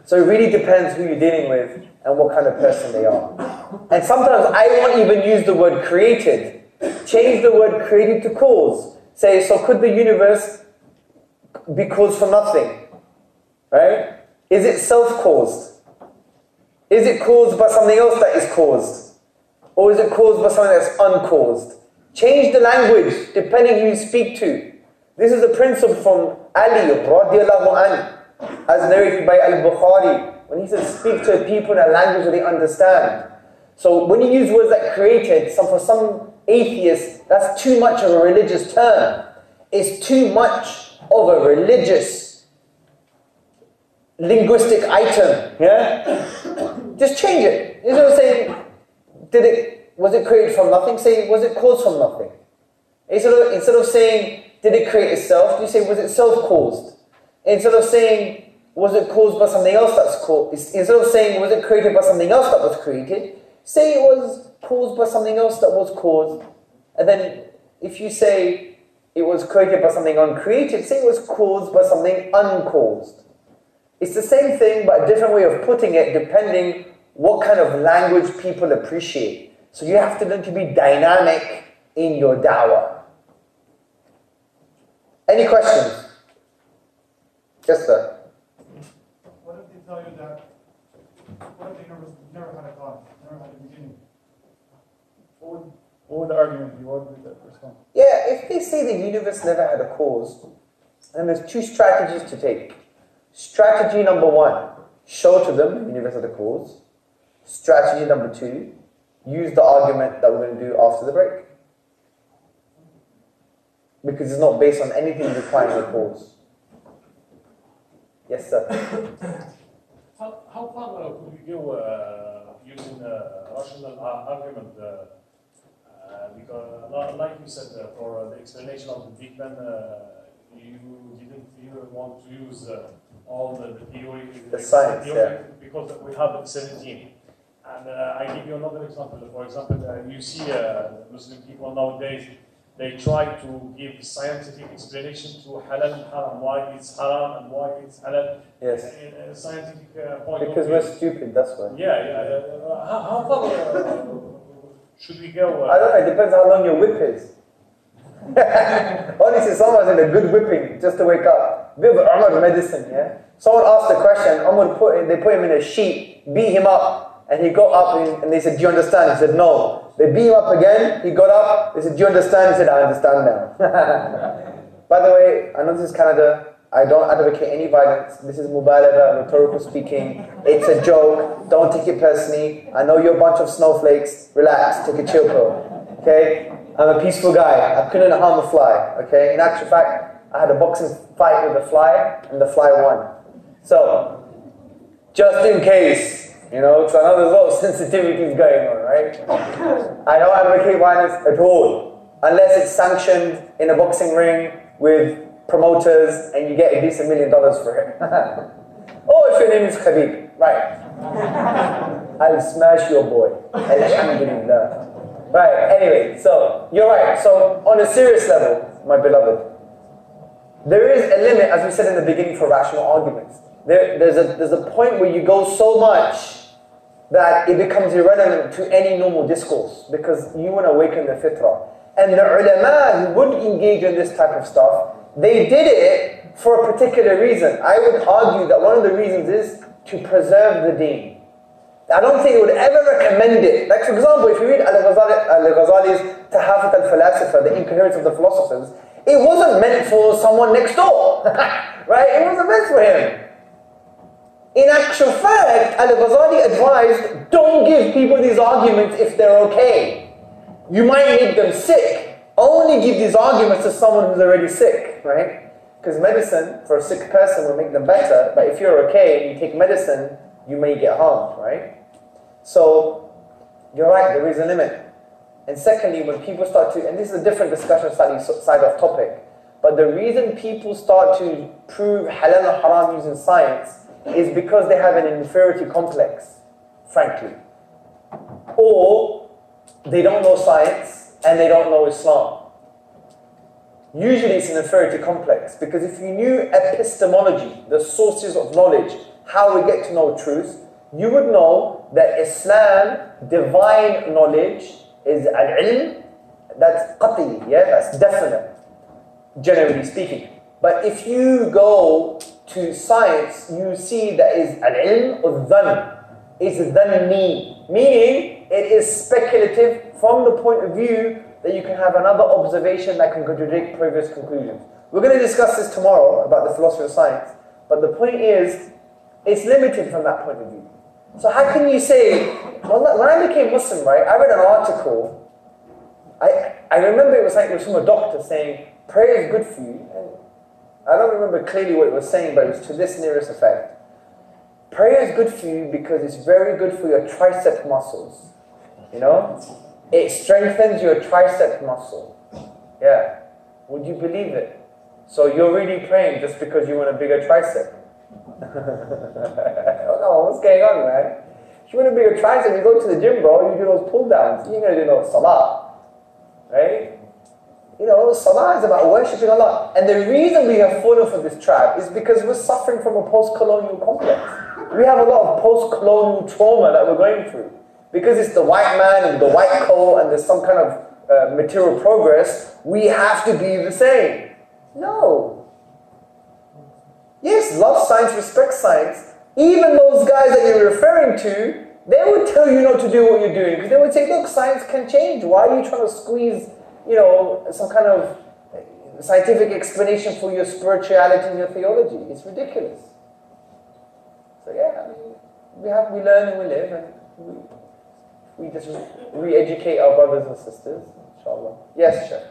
So it really depends who you're dealing with and what kind of person they are. And sometimes I won't even use the word created. Change the word created to cause. Say, so could the universe be caused from nothing? Right? Is it self-caused? Is it caused by something else that is caused? Or is it caused by something that's uncaused? Change the language depending who you speak to. This is a principle from Ali radiallahu anhu, as narrated by Al-Bukhari, when he says speak to people in a language that they understand. So when you use words like created, for some atheists, that's too much of a religious term. It's too much of a religious linguistic item. Yeah? Just change it. Instead of saying, was it created from nothing? Say, was it caused from nothing? Instead of saying, did it create itself? You say, was it self-caused? Instead of saying, was it caused by something else that's caused? Instead of saying, was it created by something else that was created? Say it was caused by something else that was caused. And then, if you say it was created by something uncreated, say it was caused by something uncaused. It's the same thing, but a different way of putting it, depending what kind of language people appreciate. So you have to learn to be dynamic in your da'wah. Any questions? Yes, sir. What if they tell you that, what if they never had a God, never had a beginning? What would the argument be? What would be that response? Yeah, if they say the universe never had a cause, then there's two strategies to take. Strategy number one, show to them the universe had a cause. Strategy number two, use the argument that we're going to do after the break. Because it's not based on anything requiring a cause. Yes, sir. How far could we go using rational argument? Because, like you said, for the explanation of the Big Bang, you didn't even want to use all the theory, the science, theory, because we have 17. And I give you another example. For example, you see Muslim people nowadays, they try to give scientific explanation to halal and haram, why it's haram and why it's halal. Yes. In a scientific point of because view. we're stupid, that's why. Yeah. How far should we go? I don't know, it depends how long your whip is. Honestly, someone's in a good whipping just to wake up. Bit of Umar medicine, yeah? Someone asked the question, they put him in a sheet, beat him up, and he got up and they said, do you understand? He said, no. They beat him up again, he got up, they said, do you understand? He said, I understand now. By the way, I know this is Canada, I don't advocate any violence. This is mubalagha, rhetorical speaking. It's a joke, don't take it personally. I know you're a bunch of snowflakes, relax, take a chill pill, okay? I'm a peaceful guy, I couldn't harm a fly, okay? In actual fact, I had a boxing fight with a fly, and the fly won. So, just in case, you know, because I know there's a lot of sensitivities going on, right? I don't advocate violence at all, unless it's sanctioned in a boxing ring with promoters and you get at least $1 million for it. Or if your name is Khabib, right? I'll smash your boy. Alhamdulillah. Right, anyway, so, you're right. So, on a serious level, my beloved, there is a limit, as we said in the beginning, for rational arguments. There's a point where you go so much that it becomes irrelevant to any normal discourse because you want to awaken the fitrah. And the ulama who would engage in this type of stuff, they did it for a particular reason. I would argue that one of the reasons is to preserve the deen. I don't think it would ever recommend it. Like, for example, if you read Al-Ghazali's Tahafut al-Falasifa, the incoherence of the philosophers, it wasn't meant for someone next door. Right? It wasn't meant for him. In actual fact, Al-Ghazali advised, don't give people these arguments if they're okay. You might make them sick. Only give these arguments to someone who's already sick, right? Because medicine for a sick person will make them better, but if you're okay and you take medicine, you may get harmed, right? So, you're right, there is a limit. And secondly, when people start to, and this is a different discussion, slightly side of topic, but the reason people start to prove halal and haram using science is because they have an inferiority complex, frankly. Or they don't know science and they don't know Islam. Usually it's an inferiority complex, because if you knew epistemology, the sources of knowledge, how we get to know truth, you would know that Islam, divine knowledge, is al-ilm, that's qat'i, yeah, that's definite, generally speaking. But if you go to science, you see that is al-ilm al-dhan, it's dhanni, meaning it is speculative from the point of view that you can have another observation that can contradict previous conclusions. We're going to discuss this tomorrow about the philosophy of science, but the point is, it's limited from that point of view. So how can you say, well, when I became Muslim, right, I read an article, I remember it was from a doctor saying, prayer is good for you, and I don't remember clearly what it was saying, but it was to this nearest effect. Prayer is good for you because it's very good for your tricep muscles, you know? It strengthens your tricep muscle. Yeah. Would you believe it? So you're really praying just because you want a bigger tricep? Oh, what's going on, man? If you want a bigger tricep, you go to the gym, bro, you do those pull downs. You ain't gonna do no salah. Right? You know, salah is about worshipping Allah. And the reason we have fallen for this trap is because we're suffering from a post-colonial complex. We have a lot of post-colonial trauma that we're going through. Because it's the white man and the white coat and there's some kind of material progress, we have to be the same. No. Yes, love science, respect science. Even those guys that you're referring to, they would tell you not to do what you're doing. Because they would say, look, science can change. Why are you trying to squeeze, you know, some kind of scientific explanation for your spirituality and your theology? It's ridiculous. So yeah, I mean, we learn and we live, and we just re-educate our brothers and sisters, inshallah. Yes, sure.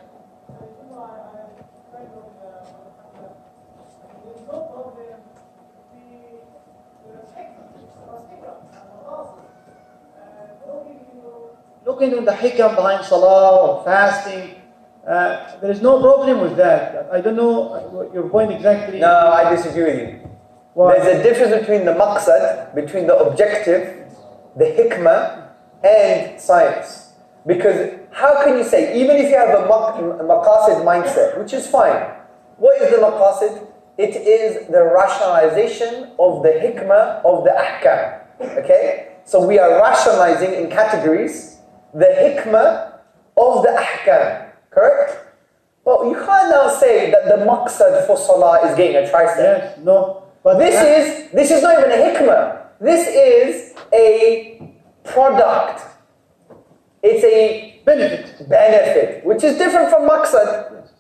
Looking into the hikam behind salah or fasting, there is no problem with that. I don't know your point exactly. No, I disagree with you. Why? There's a difference between the maqsad, between the objective, the hikmah, and science. Because how can you say, even if you have a maqasid mindset, which is fine, what is the maqasid? It is the rationalization of the hikmah of the ahkam. Okay? So we are rationalizing in categories the hikmah of the ahkam. Correct? But you can't now say that the maqsad for salah is getting a tricep. Yes, no. But this is not even a hikmah. This is a product. It's a benefit, which is different from maqsad. Yes.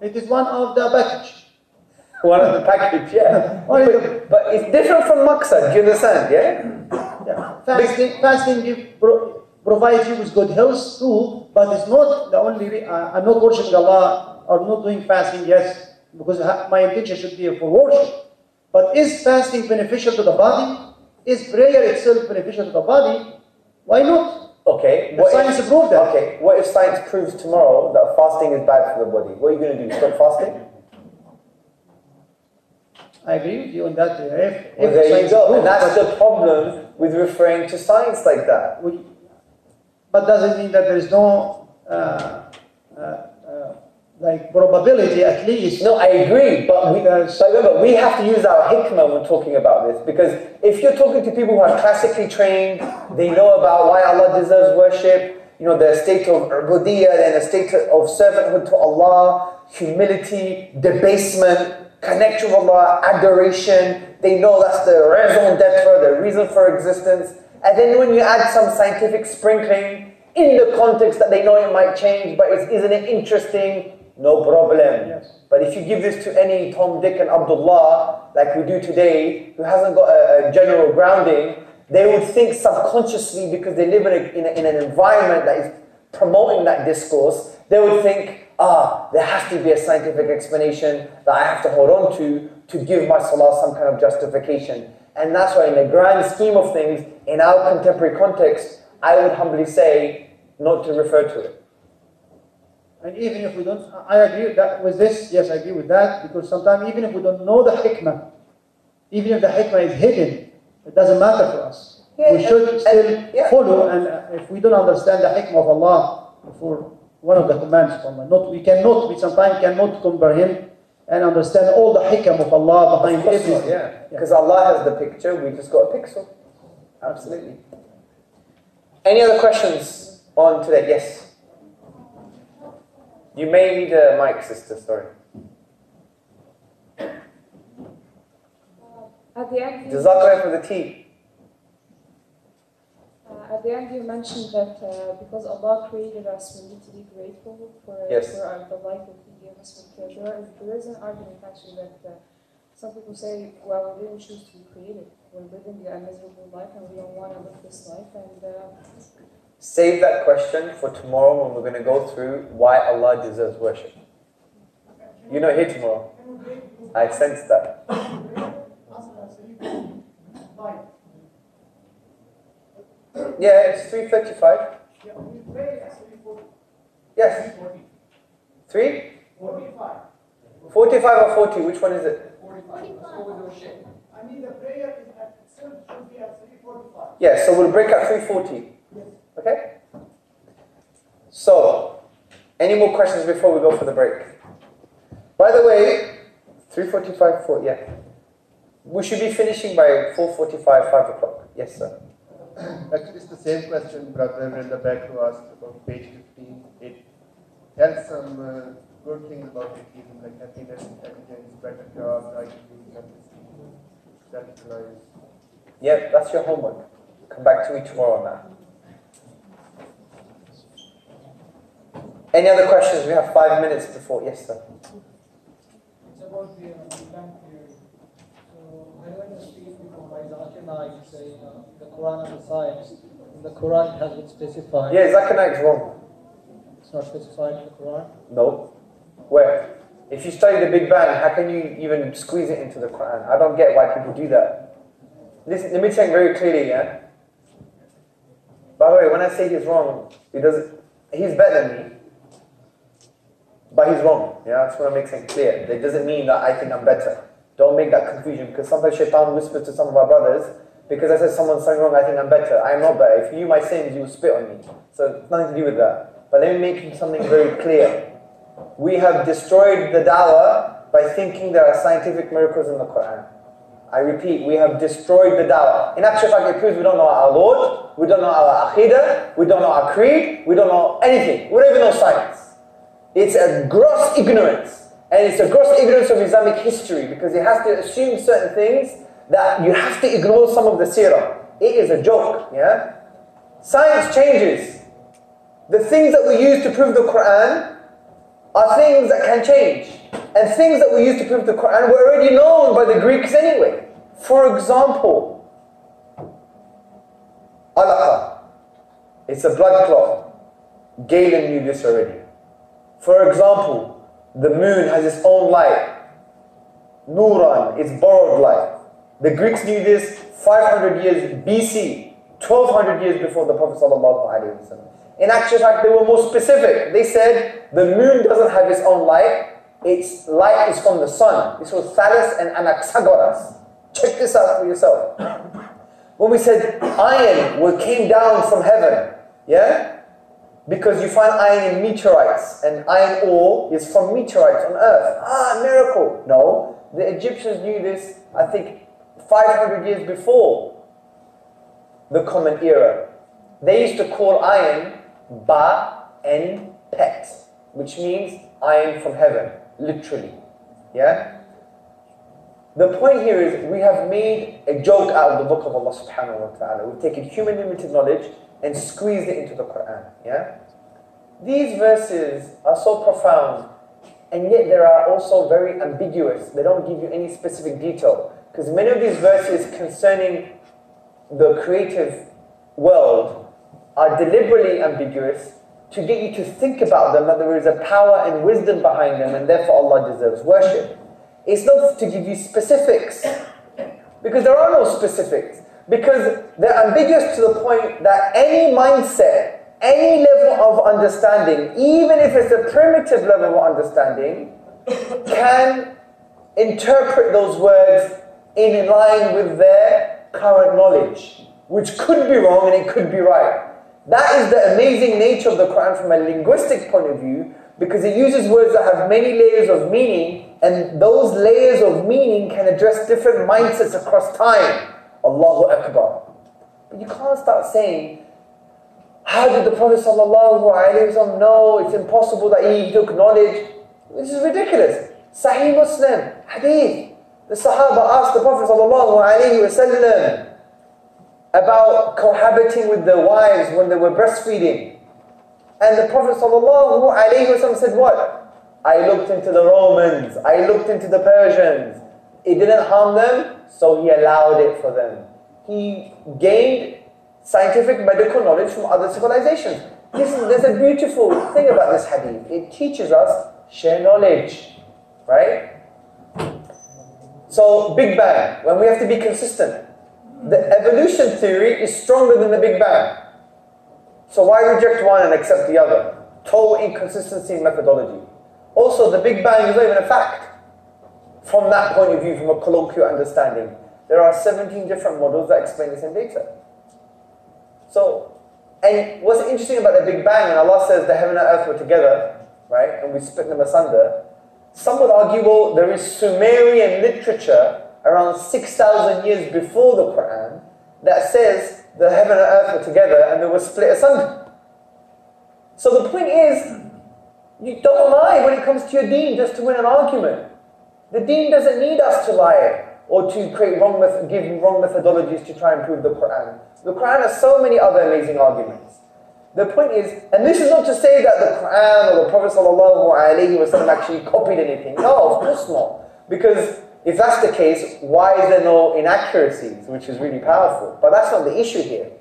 It is one of the package. One of the package, yeah. but it's different from maqsad, do you understand, yeah? Fasting provides you with good health too, but it's not the only, I'm not worshiping Allah or not doing fasting, yes, because my intention should be for worship. But is fasting beneficial to the body? Is prayer itself beneficial to the body? Why not? Okay. If science proved that. Okay. What if science proves tomorrow that fasting is bad for the body? What are you going to do? Stop fasting? I agree with you on that. If there you go. And that's the problem with referring to science like that. But does it mean that there is no like probability at least? No, I agree, but remember, we have to use our hikmah when talking about this, because if you're talking to people who are classically trained, they know about why Allah deserves worship, you know, their state of ubudiyyah and a state of servanthood to Allah, humility, debasement, connection with Allah, adoration, they know that's the raison d'etre, the reason for existence, and then when you add some scientific sprinkling, in the context that they know it might change, but isn't it interesting? No problem. Yes. But if you give this to any Tom, Dick and Abdullah, like we do today, who hasn't got a general grounding, they would think subconsciously, because they live in an environment that is promoting that discourse, they would think, there has to be a scientific explanation that I have to hold on to give my salah some kind of justification. And that's why in the grand scheme of things, in our contemporary context, I would humbly say not to refer to it. And even if we don't, I agree with this, yes, I agree with that, because sometimes even if we don't know the hikmah, Even if the hikmah is hidden, it doesn't matter for us. Yeah, We should still yeah. follow, and if we don't understand the hikmah of Allah for one of the commands of Allah, we sometimes cannot comprehend and understand all the hikam of Allah behind everything. Yeah, because Allah has the picture, we just got a pixel. Absolutely. Any other questions on today? Yes. You may need a mic, sister. Sorry. At the end, Jazakallah for the tea. At the end, you mentioned that because Allah created us, we need to be grateful for the life that He gave us. There is an argument actually that some people say, well, we didn't choose to be created. We're living a miserable life and we don't want to live this life. And save that question for tomorrow when we're going to go through why Allah deserves worship. You're not here tomorrow. I sense that. Yeah, it's 3:35. Yes. 3? 45 or 40? Which one is it? 45. I mean, the prayer itself should be at 3:45. Yeah, so we'll break at 3:40. Okay? So, any more questions before we go for the break? By the way, 3:45, 4, yeah. We should be finishing by 4:45, 5 o'clock. Yes, sir. Actually, it's the same question brother in the back who asked about page 15. It tells some good things about atheism, like happiness, intelligence, better job, IQ, self-reliance. Yeah, that's your homework. Come back to me tomorrow on that. Any other questions? We have 5 minutes before. Yes, sir. It's about the Big Bang theory. So I read a speech before by Zakir Naik saying the Quran and the science. In the Quran it has been specified. Yeah, Zakir Naik's wrong. It's not specified in the Quran? No. Where? If you study the Big Bang, how can you even squeeze it into the Quran? I don't get why people do that. Listen, let me say very clearly, yeah? By the way, when I say he's wrong, he's better than me. But he's wrong. Yeah, I just want to make something clear. That doesn't mean that I think I'm better. Don't make that confusion, because sometimes Shaitan whispers to some of our brothers, because I said someone's something wrong, I think I'm better. I am not better. If you knew my sins, you would spit on me. So it's nothing to do with that. But let me make something very clear. We have destroyed the da'wah by thinking there are scientific miracles in the Quran. I repeat, we have destroyed the da'wah. In actual fact, it proves we don't know our Lord, we don't know our Aqidah, we don't know our creed, we don't know anything. We don't even know science. It's a gross ignorance. And it's a gross ignorance of Islamic history, because it has to assume certain things that you have to ignore some of the seerah. It is a joke, yeah? Science changes. The things that we use to prove the Quran are things that can change. And things that we use to prove the Quran were already known by the Greeks anyway. For example, alaqa. It's a blood clot. Galen knew this already. For example, the moon has its own light. Nuran, it's borrowed light. The Greeks knew this 500 years BC, 1200 years before the Prophet ﷺ. In actual fact, they were more specific. They said the moon doesn't have its own light. Its light is from the sun. This was Thales and Anaxagoras. Check this out for yourself. When we said iron came down from heaven, yeah? Because you find iron in meteorites, and iron ore is from meteorites on earth. Ah, miracle. No, the Egyptians knew this, I think, 500 years before the Common Era. They used to call iron Ba-en-Pet, which means iron from heaven, literally. Yeah? The point here is we have made a joke out of the book of Allah subhanahu wa ta'ala. We've taken human limited knowledge and squeezed it into the Quran. Yeah? These verses are so profound, and yet they are also very ambiguous. They don't give you any specific detail. Because many of these verses concerning the creative world are deliberately ambiguous to get you to think about them, that there is a power and wisdom behind them, and therefore Allah deserves worship. It's not to give you specifics, because there are no specifics. Because they're ambiguous to the point that any mindset, any level of understanding, even if it's a primitive level of understanding, can interpret those words in line with their current knowledge, which could be wrong and it could be right. That is the amazing nature of the Quran from a linguistic point of view, because it uses words that have many layers of meaning, and those layers of meaning can address different mindsets across time. Allahu Akbar. But you can't start saying, how did the Prophet ﷺ know? It's impossible that he took knowledge. This is ridiculous. Sahih Muslim, hadith. The Sahaba asked the Prophet ﷺ about cohabiting with their wives when they were breastfeeding. And the Prophet ﷺ said what? I looked into the Romans, I looked into the Persians. It didn't harm them, so he allowed it for them. He gained scientific medical knowledge from other civilizations. There's a beautiful thing about this hadith. It teaches us share knowledge, right? So, Big Bang, when we have to be consistent. The evolution theory is stronger than the Big Bang. So why reject one and accept the other? Total inconsistency in methodology. Also, the Big Bang is not even a fact. From that point of view, from a colloquial understanding, there are 17 different models that explain the same data. So, and what's interesting about the Big Bang, when Allah says the heaven and earth were together, right, and we split them asunder, some would argue, well, there is Sumerian literature around 6,000 years before the Quran that says the heaven and earth were together and they were split asunder. So the point is, you don't lie when it comes to your deen just to win an argument. The deen doesn't need us to lie or to create give wrong methodologies to try and prove the Quran. The Quran has so many other amazing arguments. The point is, and this is not to say that the Quran or the Prophet ﷺ actually copied anything. No, of course not. Because if that's the case, why is there no inaccuracies, which is really powerful? But that's not the issue here.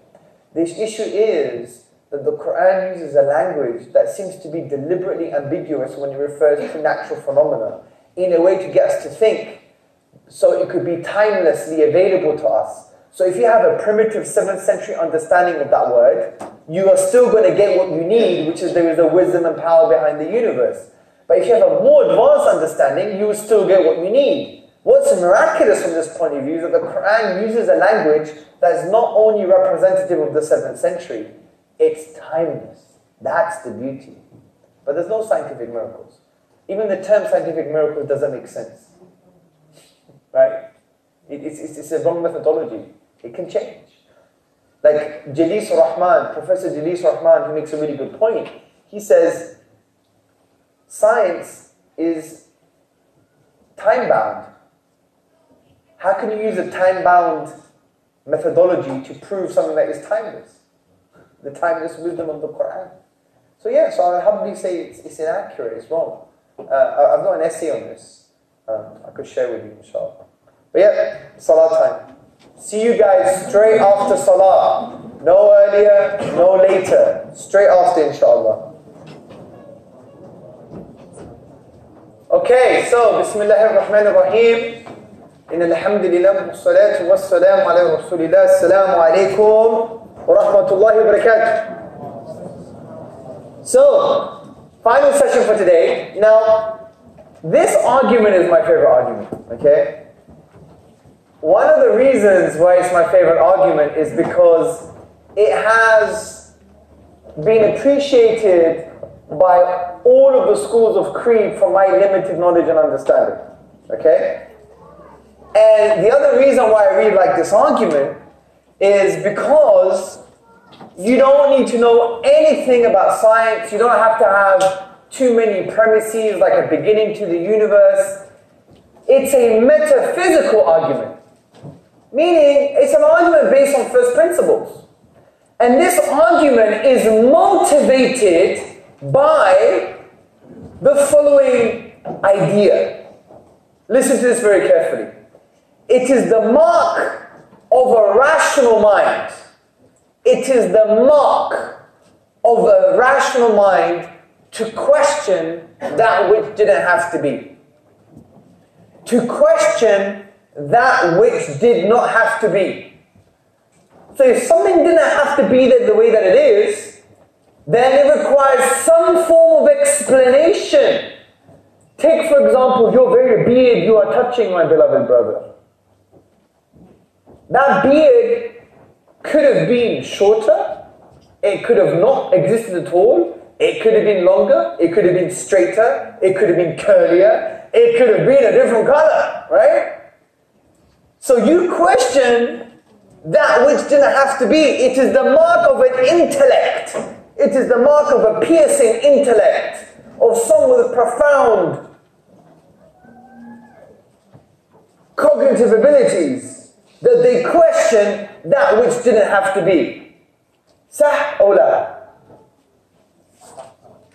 The issue is that the Quran uses a language that seems to be deliberately ambiguous when it refers to natural phenomena, in a way to get us to think, so it could be timelessly available to us. So if you have a primitive 7th century understanding of that word, you are still going to get what you need, which is there is a wisdom and power behind the universe. But if you have a more advanced understanding, you will still get what you need. What's miraculous from this point of view is that the Quran uses a language that is not only representative of the 7th century, it's timeless. That's the beauty. But there's no scientific miracles. Even the term scientific miracles doesn't make sense. Right? It's a wrong methodology. It can change. Like Jalis Rahman, Professor Jalis Rahman, he makes a really good point. He says, science is time-bound. How can you use a time-bound methodology to prove something that is timeless? The timeless wisdom of the Quran. So yeah, so I'll humbly say it's inaccurate, it's wrong. I've got an essay on this. I could share with you, inshallah. But yeah, Salah time. See you guys straight after Salah. No earlier, no later. Straight after, inshallah. Okay, so Bismillahir Rahmanir Rahim. إن الحمد لله والصلاة والسلام على رسول الله السلام عليكم ورحمة الله وبركاته. So, final session for today. Now, this argument is my favorite argument, okay? One of the reasons why it's my favorite argument is because it has been appreciated by all of the schools of creed from my limited knowledge and understanding, okay? And the other reason why I really like this argument is because you don't need to know anything about science. You don't have to have too many premises like a beginning to the universe. It's a metaphysical argument, meaning it's an argument based on first principles. And this argument is motivated by the following idea. Listen to this very carefully. It is the mark of a rational mind. It is the mark of a rational mind to question that which didn't have to be. To question that which did not have to be. So if something didn't have to be the way that it is, then it requires some form of explanation. Take, for example, your very beard you are touching, my beloved brother. That beard could have been shorter, it could have not existed at all, it could have been longer, it could have been straighter, it could have been curlier, it could have been a different color, right? So you question that which didn't have to be. It is the mark of an intellect. It is the mark of a piercing intellect, of someone with profound cognitive abilities, that they question that which didn't have to be. Sah or la?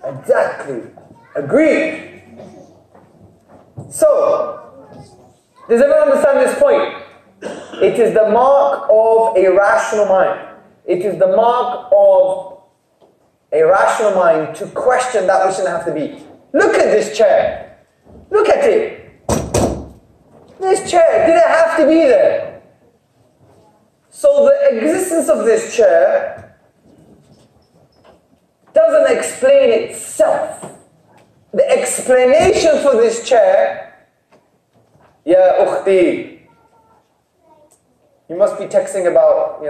Exactly. Agreed. So, does everyone understand this point? It is the mark of a rational mind. It is the mark of a rational mind to question that which didn't have to be. Look at this chair. Look at it. This chair didn't have to be there. So the existence of this chair doesn't explain itself. The explanation for this chair, Ya ukhti, you must be texting about,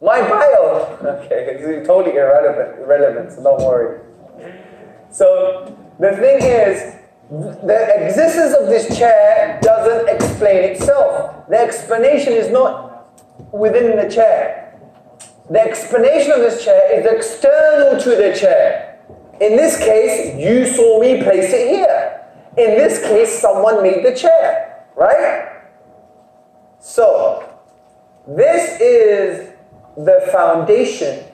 my bio. Okay, it's totally irrelevant, so don't worry. So the thing is, the existence of this chair doesn't explain itself. The explanation is not within the chair. The explanation of this chair is external to the chair. In this case, you saw me place it here. In this case, someone made the chair, right? So, this is the foundation.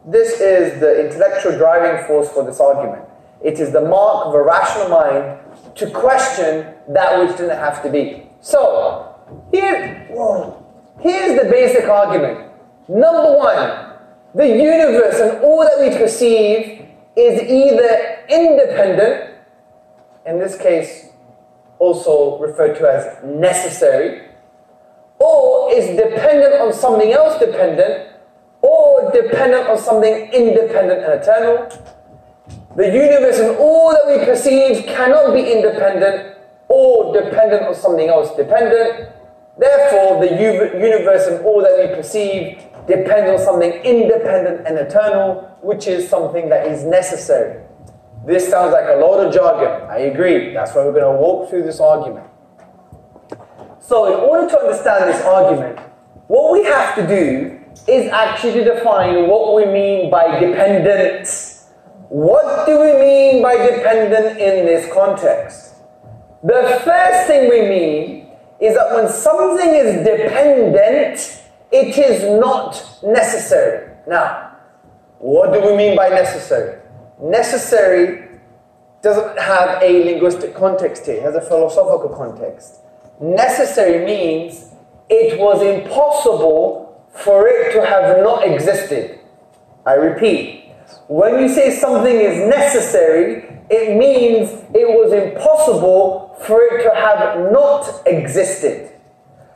This is the intellectual driving force for this argument. It is the mark of a rational mind to question that which didn't have to be. So, here's the basic argument. Number one, the universe and all that we perceive is either independent, in this case also referred to as necessary, or is dependent on something else dependent, or dependent on something independent and eternal. The universe and all that we perceive cannot be independent or dependent on something else dependent. Therefore, the universe and all that we perceive depend on something independent and eternal, which is something that is necessary. This sounds like a lot of jargon. I agree. That's why we're going to walk through this argument. So in order to understand this argument, what we have to do is actually define what we mean by dependent. What do we mean by dependent in this context? The first thing we mean is that when something is dependent, it is not necessary. Now, what do we mean by necessary? Necessary doesn't have a linguistic context here, it has a philosophical context. Necessary means it was impossible for it to have not existed. I repeat, when you say something is necessary, it means it was impossible for it to have not existed.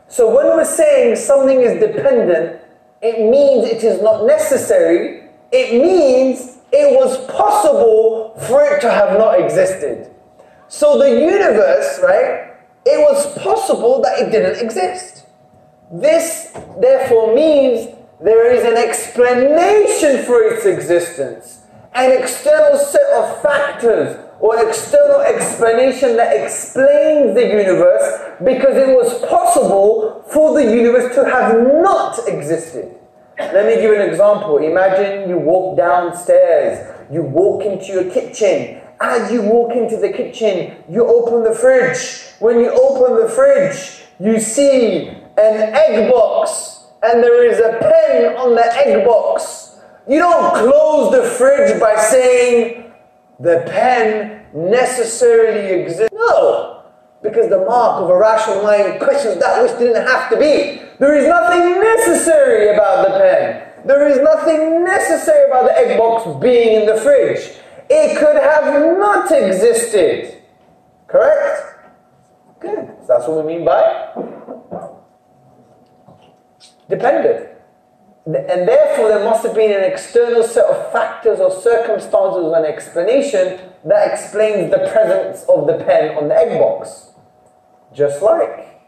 So when we're saying something is dependent, it means it is not necessary. It means it was possible for it to have not existed. So the universe, right, it was possible that it didn't exist. This, therefore, means there is an explanation for its existence, an external set of factors, or an external explanation that explains the universe because it was possible for the universe to have not existed. Let me give you an example. Imagine you walk downstairs, you walk into your kitchen. As you walk into the kitchen, you open the fridge. When you open the fridge, you see an egg box, and there is a pen on the egg box. You don't close the fridge by saying, the pen necessarily exists. No, because the mark of a rational mind questions that which didn't have to be. There is nothing necessary about the pen. There is nothing necessary about the egg box being in the fridge. It could have not existed. Correct? Good. So that's what we mean by dependent. And therefore there must have been an external set of factors or circumstances or an explanation that explains the presence of the pen on the egg box. Just like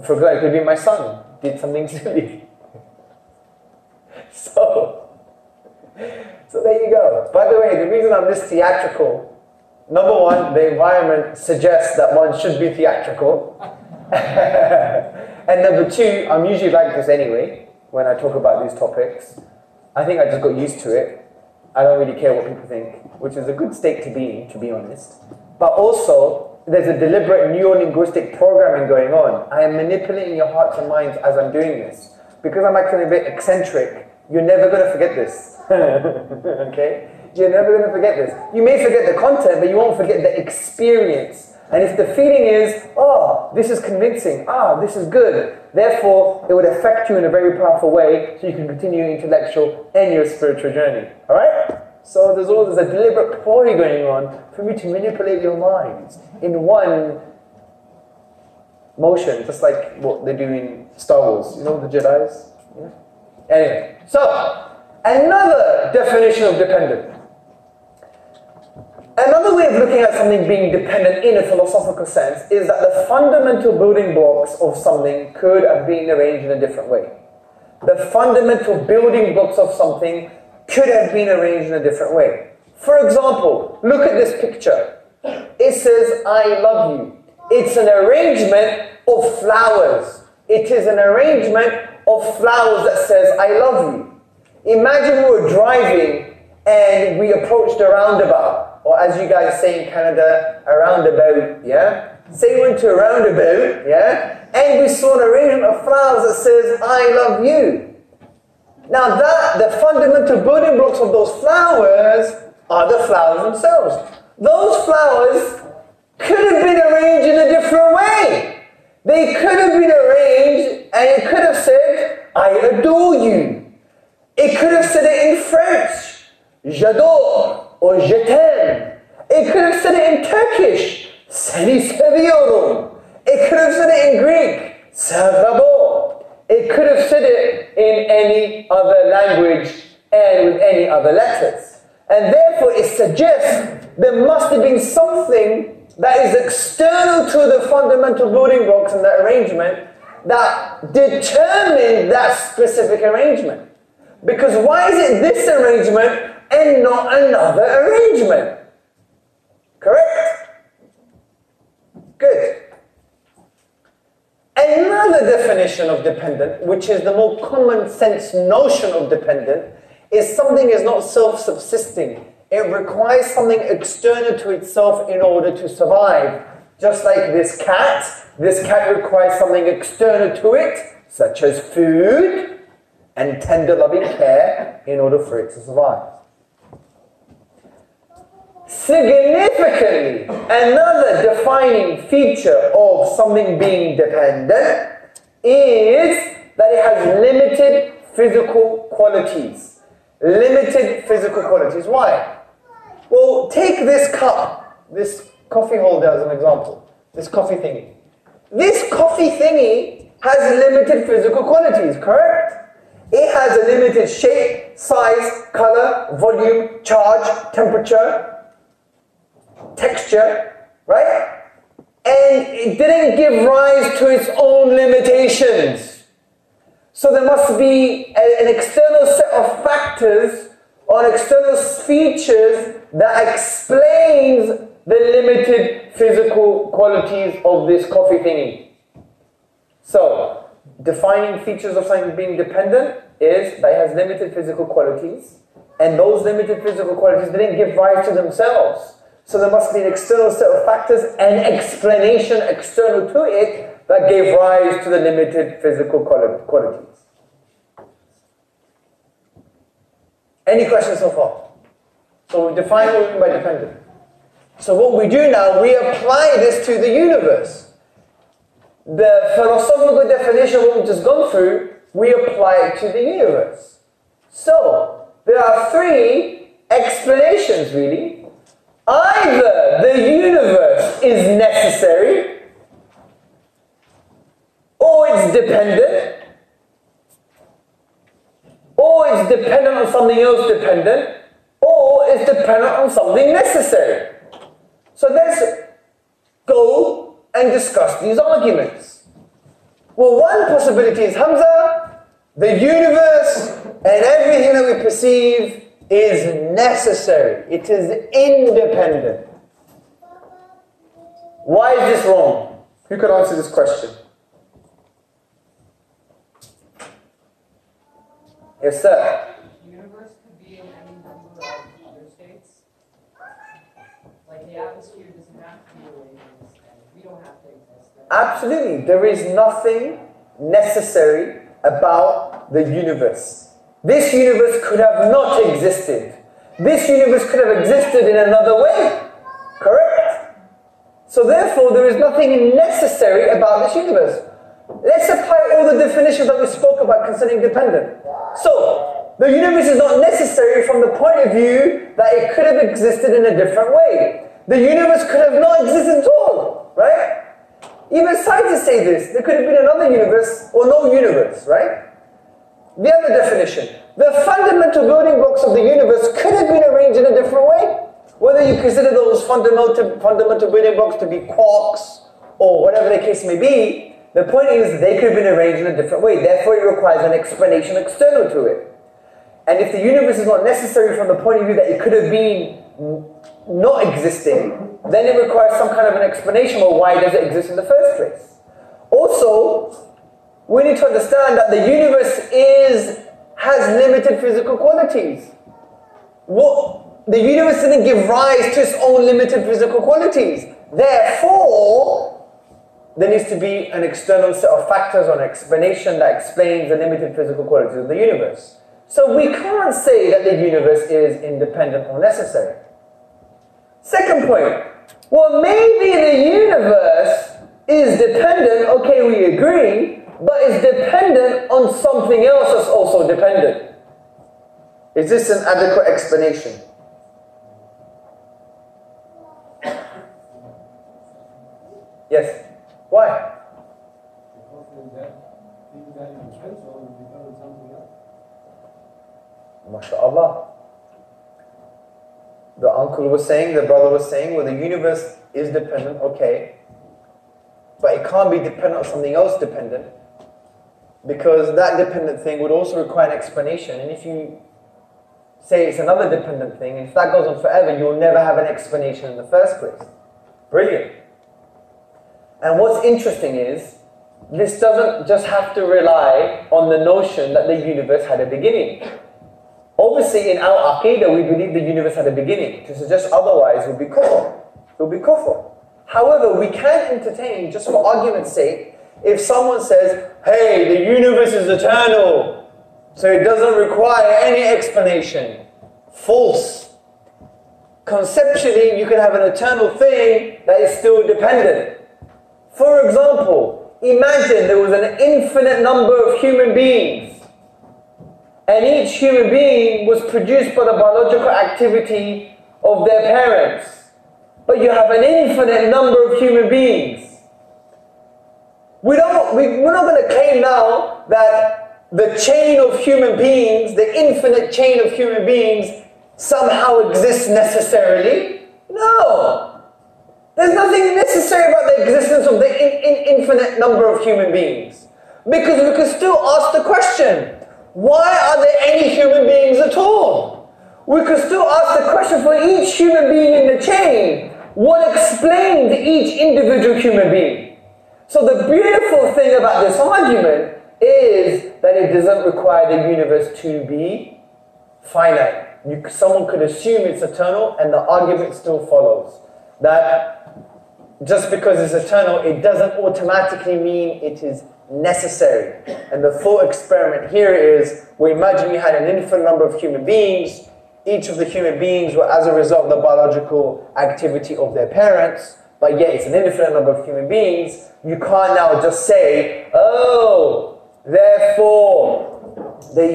For example, it could be my son did something silly. So there you go. By the way, the reason I'm this theatrical, number one, the environment suggests that one should be theatrical. And number two, I'm usually like this anyway, when I talk about these topics. I think I just got used to it. I don't really care what people think, which is a good state to be in, to be honest. But also, there's a deliberate neuro-linguistic programming going on. I am manipulating your hearts and minds as I'm doing this. Because I'm actually a bit eccentric, you're never going to forget this. Okay? You're never going to forget this. You may forget the content, but you won't forget the experience. And if the feeling is, oh, this is convincing, this is good, therefore, it would affect you in a very powerful way so you can continue your intellectual and your spiritual journey. Alright? So there's a deliberate ploy going on for me to manipulate your minds in one motion, just like what they do in Star Wars. You know the Jedis? Yeah? Anyway, so another definition of dependent. Another way of looking at something being dependent in a philosophical sense is that the fundamental building blocks of something could have been arranged in a different way. The fundamental building blocks of something could have been arranged in a different way. For example, look at this picture. It says, I love you. It's an arrangement of flowers. It is an arrangement of flowers that says, I love you. Imagine we were driving and we approached a roundabout, or as you guys say in Canada, a roundabout, yeah? Say we went to a roundabout, yeah? And we saw an arrangement of flowers that says, I love you. Now the fundamental building blocks of those flowers are the flowers themselves. Those flowers could have been arranged in a different way. They could have been arranged and it could have said, I adore you. It could have said it in French, j'adore, or je t'aime. It could have said it in Turkish, seni seviyorum. It could have said it in Greek, serabo. It could have said it in any other language and with any other letters. And therefore it suggests there must have been something that is external to the fundamental building blocks in that arrangement that determined that specific arrangement. Because why is it this arrangement and not another arrangement? Correct? Good. Another definition of dependent, which is the more common sense notion of dependent, is something is not self-subsisting. It requires something external to itself in order to survive. Just like this cat requires something external to it, such as food and tender loving care in order for it to survive. Significantly, another defining feature of something being dependent is that it has limited physical qualities. Limited physical qualities. Why? Well, take this cup, this coffee holder as an example. This coffee thingy. This coffee thingy has limited physical qualities, correct? It has a limited shape, size, color, volume, charge, temperature, texture, right? And it didn't give rise to its own limitations. So there must be an external set of factors or external features that explains the limited physical qualities of this coffee thingy. So, defining features of something being dependent is that it has limited physical qualities, and those limited physical qualities didn't give rise to themselves. So there must be an external set of factors and explanation external to it that gave rise to the limited physical qualities. Any questions so far? So we define what we mean by dependent. So what we do now, we apply this to the universe. The philosophical definition of what we've just gone through, we apply it to the universe. So, there are three explanations really. Either the universe is necessary, or it's dependent, or it's dependent on something else dependent, or it's dependent on something necessary. So let's go and discuss these arguments. Well, one possibility is, Hamza, the universe and everything that we perceive is necessary. It is independent. Why is this wrong? Who could answer this question? Yes, sir. The universe could be in any number of other states. Like the atmosphere doesn't have to be the way it is, and we don't have to exist. Absolutely. There is nothing necessary about the universe. This universe could have not existed. This universe could have existed in another way. Correct? So therefore, there is nothing necessary about this universe. Let's apply all the definitions that we spoke about concerning dependent. So, the universe is not necessary from the point of view that it could have existed in a different way. The universe could have not existed at all, right? Even scientists say this. There could have been another universe or no universe, right? The other definition. The fundamental building blocks of the universe could have been arranged in a different way. Whether you consider those fundamental building blocks to be quarks or whatever the case may be, the point is they could have been arranged in a different way. Therefore, it requires an explanation external to it. And if the universe is not necessary from the point of view that it could have been not existing, then it requires some kind of an explanation of why does it exist in the first place. Also, we need to understand that the universe has limited physical qualities. The universe didn't give rise to its own limited physical qualities. Therefore, there needs to be an external set of factors or an explanation that explains the limited physical qualities of the universe. So we can't say that the universe is independent or necessary. Second point, well, maybe the universe is dependent, okay, we agree, but is dependent on something else that's also dependent. Is this an adequate explanation? Yes. Why? MashaAllah. The uncle was saying, the brother was saying, well, the universe is dependent, okay, but it can't be dependent on something else dependent, because that dependent thing would also require an explanation. And if you say it's another dependent thing, if that goes on forever, you'll never have an explanation in the first place. Brilliant. And what's interesting is, this doesn't just have to rely on the notion that the universe had a beginning. Obviously, in our aqidah, we believe the universe had a beginning. To suggest otherwise would be kufr. It would be kufr. However, we can entertain, just for argument's sake, if someone says, hey, the universe is eternal, so it doesn't require any explanation. False. Conceptually, you can have an eternal thing that is still dependent. For example, imagine there was an infinite number of human beings, and each human being was produced by the biological activity of their parents. But you have an infinite number of human beings. We're not going to claim now that the chain of human beings, the infinite chain of human beings, somehow exists necessarily. No. There's nothing necessary about the existence of the infinite number of human beings. Because we can still ask the question, why are there any human beings at all? We could still ask the question for each human being in the chain, what explains each individual human being? So the beautiful thing about this argument is that it doesn't require the universe to be finite. Someone could assume it's eternal and the argument still follows. That just because it's eternal, it doesn't automatically mean it is necessary. And the thought experiment here is, we imagine you had an infinite number of human beings. Each of the human beings were as a result of the biological activity of their parents, but yet it's an infinite number of human beings. You can't now just say, oh, therefore the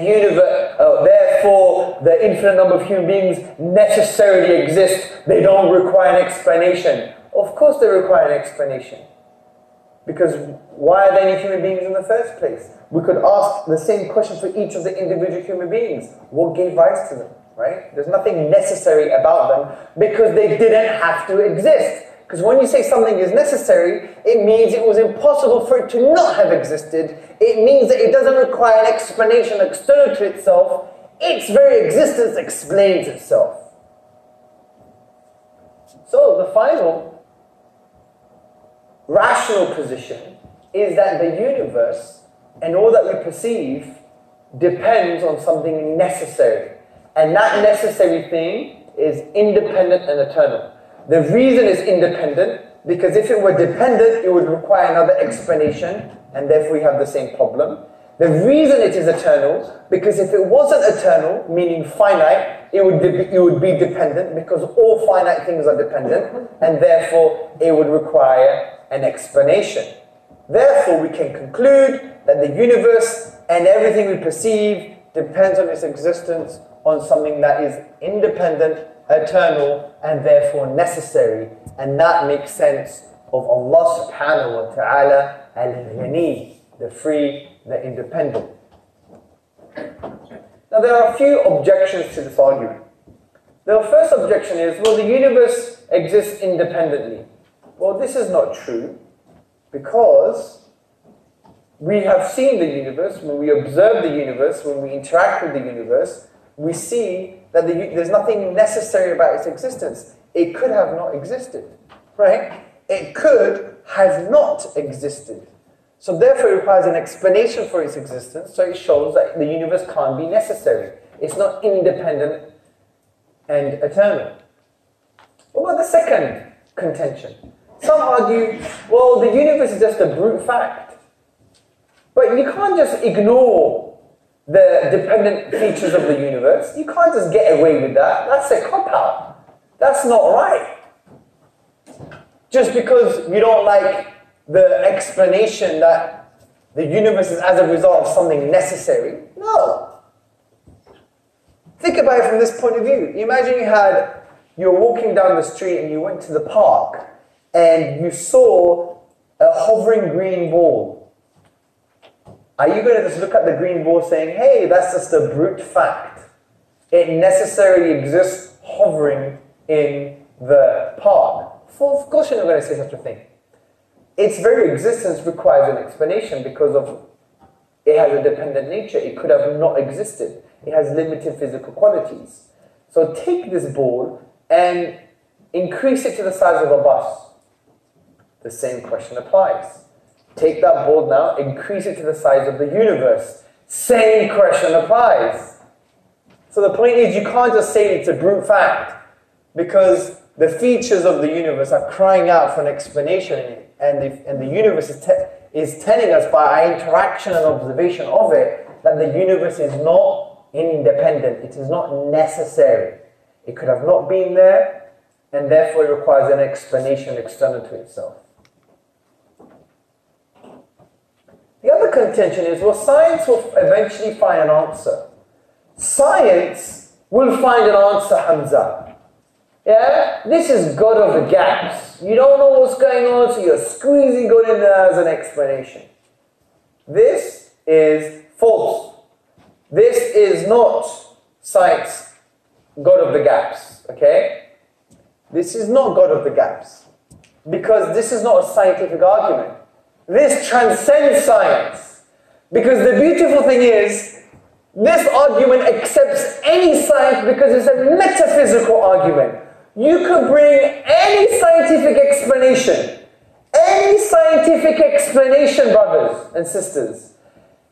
infinite number of human beings necessarily exist. They don't require an explanation. Of course they require an explanation. Because why are there any human beings in the first place? We could ask the same question for each of the individual human beings. What gave rise to them, right? There's nothing necessary about them because they didn't have to exist. Because when you say something is necessary, it means it was impossible for it to not have existed. It means that it doesn't require an explanation external to itself. Its very existence explains itself. So the final rational position is that the universe and all that we perceive depends on something necessary. And that necessary thing is independent and eternal. The reason it's independent, because if it were dependent, it would require another explanation, and therefore we have the same problem. The reason it is eternal, because if it wasn't eternal, meaning finite, it would be dependent, because all finite things are dependent, and therefore it would require an explanation. Therefore, we can conclude that the universe and everything we perceive depends on its existence on something that is independent, eternal, and therefore necessary. And that makes sense of Allah subhanahu wa ta'ala al-Ghani, the free, the independent. Now there are a few objections to this argument. The first objection is, well, the universe exists independently. Well, this is not true, because we have seen the universe, when we observe the universe, when we interact with the universe, we see that there's nothing necessary about its existence. It could have not existed, right? It could have not existed. So therefore it requires an explanation for its existence, so it shows that the universe can't be necessary. It's not independent and eternal. What about the second contention? Some argue, well, the universe is just a brute fact. But you can't just ignore the dependent features of the universe. You can't just get away with that. That's a cop-out. That's not right. Just because you don't like the explanation that the universe is as a result of something necessary. No. Think about it from this point of view. Imagine you're walking down the street and you went to the park and you saw a hovering green ball. Are you going to just look at the green ball saying, hey, that's just a brute fact? It necessarily exists hovering in the park. Of course you're not going to say such a thing. Its very existence requires an explanation because of it has a dependent nature. It could have not existed. It has limited physical qualities. So take this ball and increase it to the size of a bus. The same question applies. Take that ball now, increase it to the size of the universe. Same question applies. So the point is, you can't just say it's a brute fact, because the features of the universe are crying out for an explanation, and the universe is telling us by our interaction and observation of it that the universe is not independent, it is not necessary. It could have not been there, and therefore it requires an explanation external to itself. The other contention is, well, science will eventually find an answer. Science will find an answer, Hamza. Yeah? This is God of the gaps. You don't know what's going on, so you're squeezing God in there as an explanation. This is false. This is not science, God of the gaps. Okay? This is not God of the gaps. Because this is not a scientific argument. This transcends science. Because the beautiful thing is, this argument accepts any science because it's a metaphysical argument. You could bring any scientific explanation, brothers and sisters,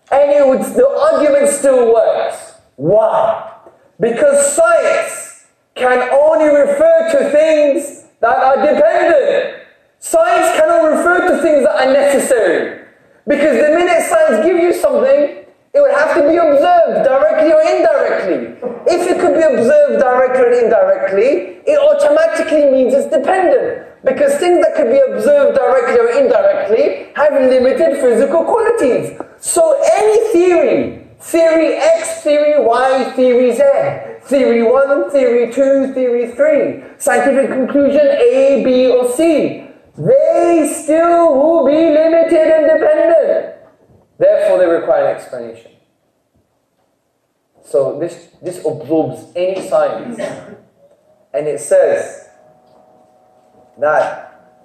and the argument still works. Why? Because science can only refer to things that are dependent. Science cannot refer to things that are necessary. Because the minute science gives you something, it would have to be observed directly or indirectly. If it could be observed directly or indirectly, it automatically means it's dependent. Because things that could be observed directly or indirectly have limited physical qualities. So any theory X, theory Y, theory Z, theory 1, theory 2, theory 3, scientific conclusion A, B, or C, they still will be limited and dependent. Therefore, they require an explanation. So this absorbs any science. And it says that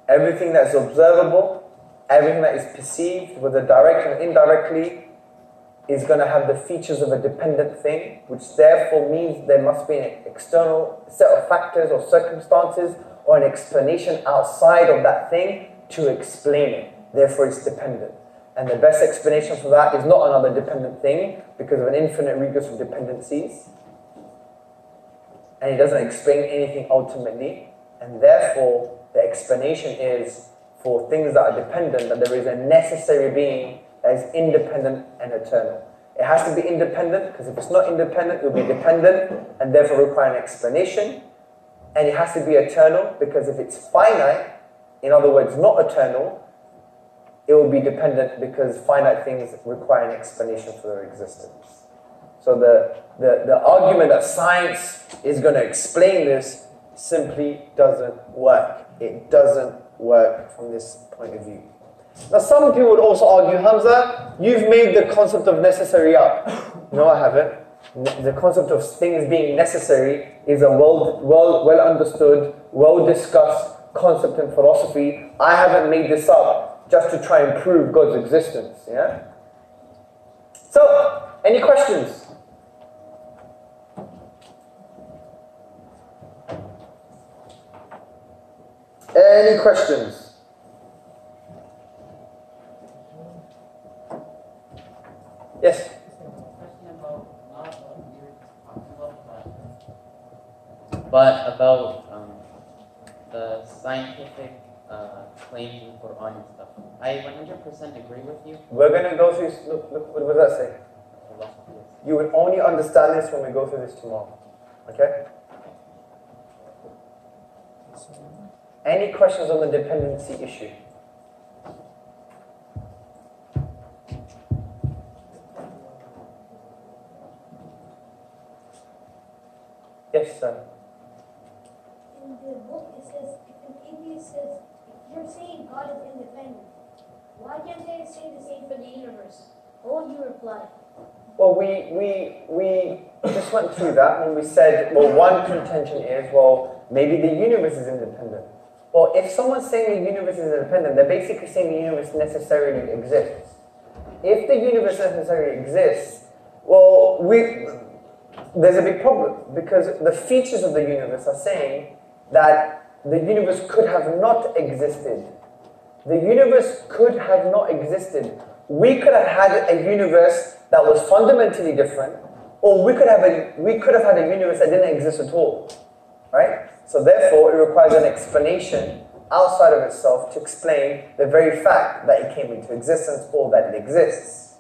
Everything that is observable, everything that is perceived, whether directly or indirectly, is going to have the features of a dependent thing, which therefore means there must be an external set of factors or circumstances or an explanation outside of that thing to explain it. Therefore, it's dependent. And the best explanation for that is not another dependent thing because of an infinite regress of dependencies. And it doesn't explain anything ultimately. And therefore, the explanation is for things that are dependent, that there is a necessary being that is independent and eternal. It has to be independent because if it's not independent, it will be dependent and therefore require an explanation. And it has to be eternal because if it's finite, in other words, not eternal, it will be dependent because finite things require an explanation for their existence. So the argument that science is going to explain this simply doesn't work. It doesn't work from this point of view. Now some people would also argue, Hamza, you've made the concept of necessary up. No, I haven't. The concept of things being necessary is a well understood, well discussed concept in philosophy. I haven't made this up just to try and prove God's existence. Yeah? So, any questions? Any questions? Yes? But about the scientific claims in Quran and stuff. I 100% agree with you. We're going to go through, look, what does that say? You will only understand this when we go through this tomorrow. Okay? Any questions on the dependency issue? Yes, sir. In the book it says, if it says, you're saying God is independent. Why can't they say the same for the universe? What would you reply? Well, we just went through that when we said, well, one contention is, well, maybe the universe is independent. Well, if someone's saying the universe is independent, they're basically saying the universe necessarily exists. If the universe necessarily exists, well, there's a big problem because the features of the universe are saying that the universe could have not existed. The universe could have not existed. We could have had a universe that was fundamentally different, or we could have had a universe that didn't exist at all, right? So therefore, it requires an explanation outside of itself to explain the very fact that it came into existence or that it exists.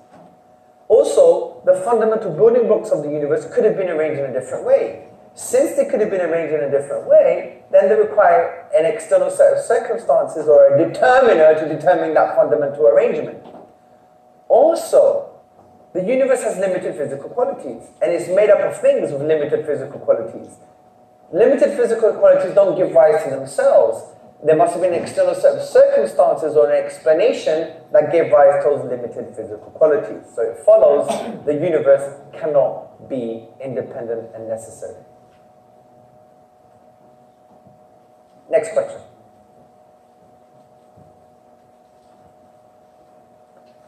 Also, the fundamental building blocks of the universe could have been arranged in a different way. Since they could have been arranged in a different way, then they require an external set of circumstances or a determiner to determine that fundamental arrangement. Also, the universe has limited physical qualities, and it's made up of things with limited physical qualities. Limited physical qualities don't give rise to themselves. There must have been an external set of circumstances or an explanation that gave rise to those limited physical qualities. So it follows the universe cannot be independent and necessary. Next question.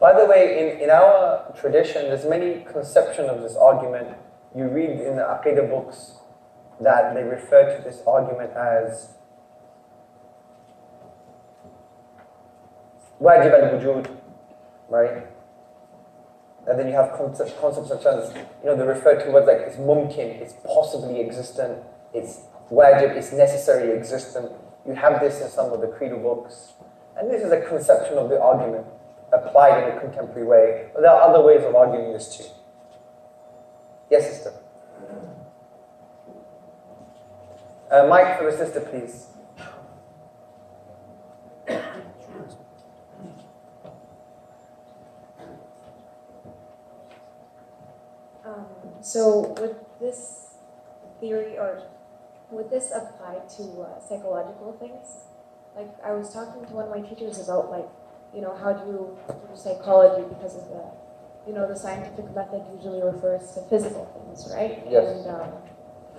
By the way, in our tradition, there's many conceptions of this argument. You read in the Aqidah books that they refer to this argument as wajib al-wujud, right? And then you have concepts such as, they refer to words like it's mumkin, it's possibly existent, it's wajib, it's necessarily existent. You have this in some of the creedal books. And this is a conception of the argument applied in a contemporary way. But there are other ways of arguing this too. Yes, sister? Mic for the sister, please. So would this theory, or would this apply to psychological things? Like, I was talking to one of my teachers about, like, how do you do psychology, because of the scientific method usually refers to physical things, right? Yes.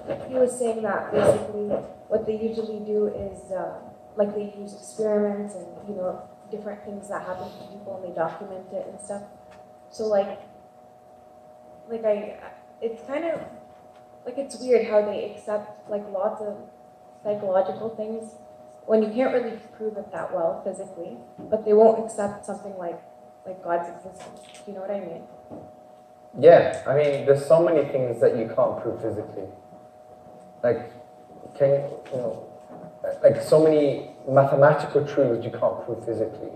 And he was saying that basically what they usually do is like they use experiments and different things that happen to people and they document it and stuff. So it's kind of like it's weird how they accept like lots of psychological things when you can't really prove it that well physically, but they won't accept something like God's existence. You know what I mean? Yeah, I mean, there's so many things that you can't prove physically. Like, like so many mathematical truths you can't prove physically.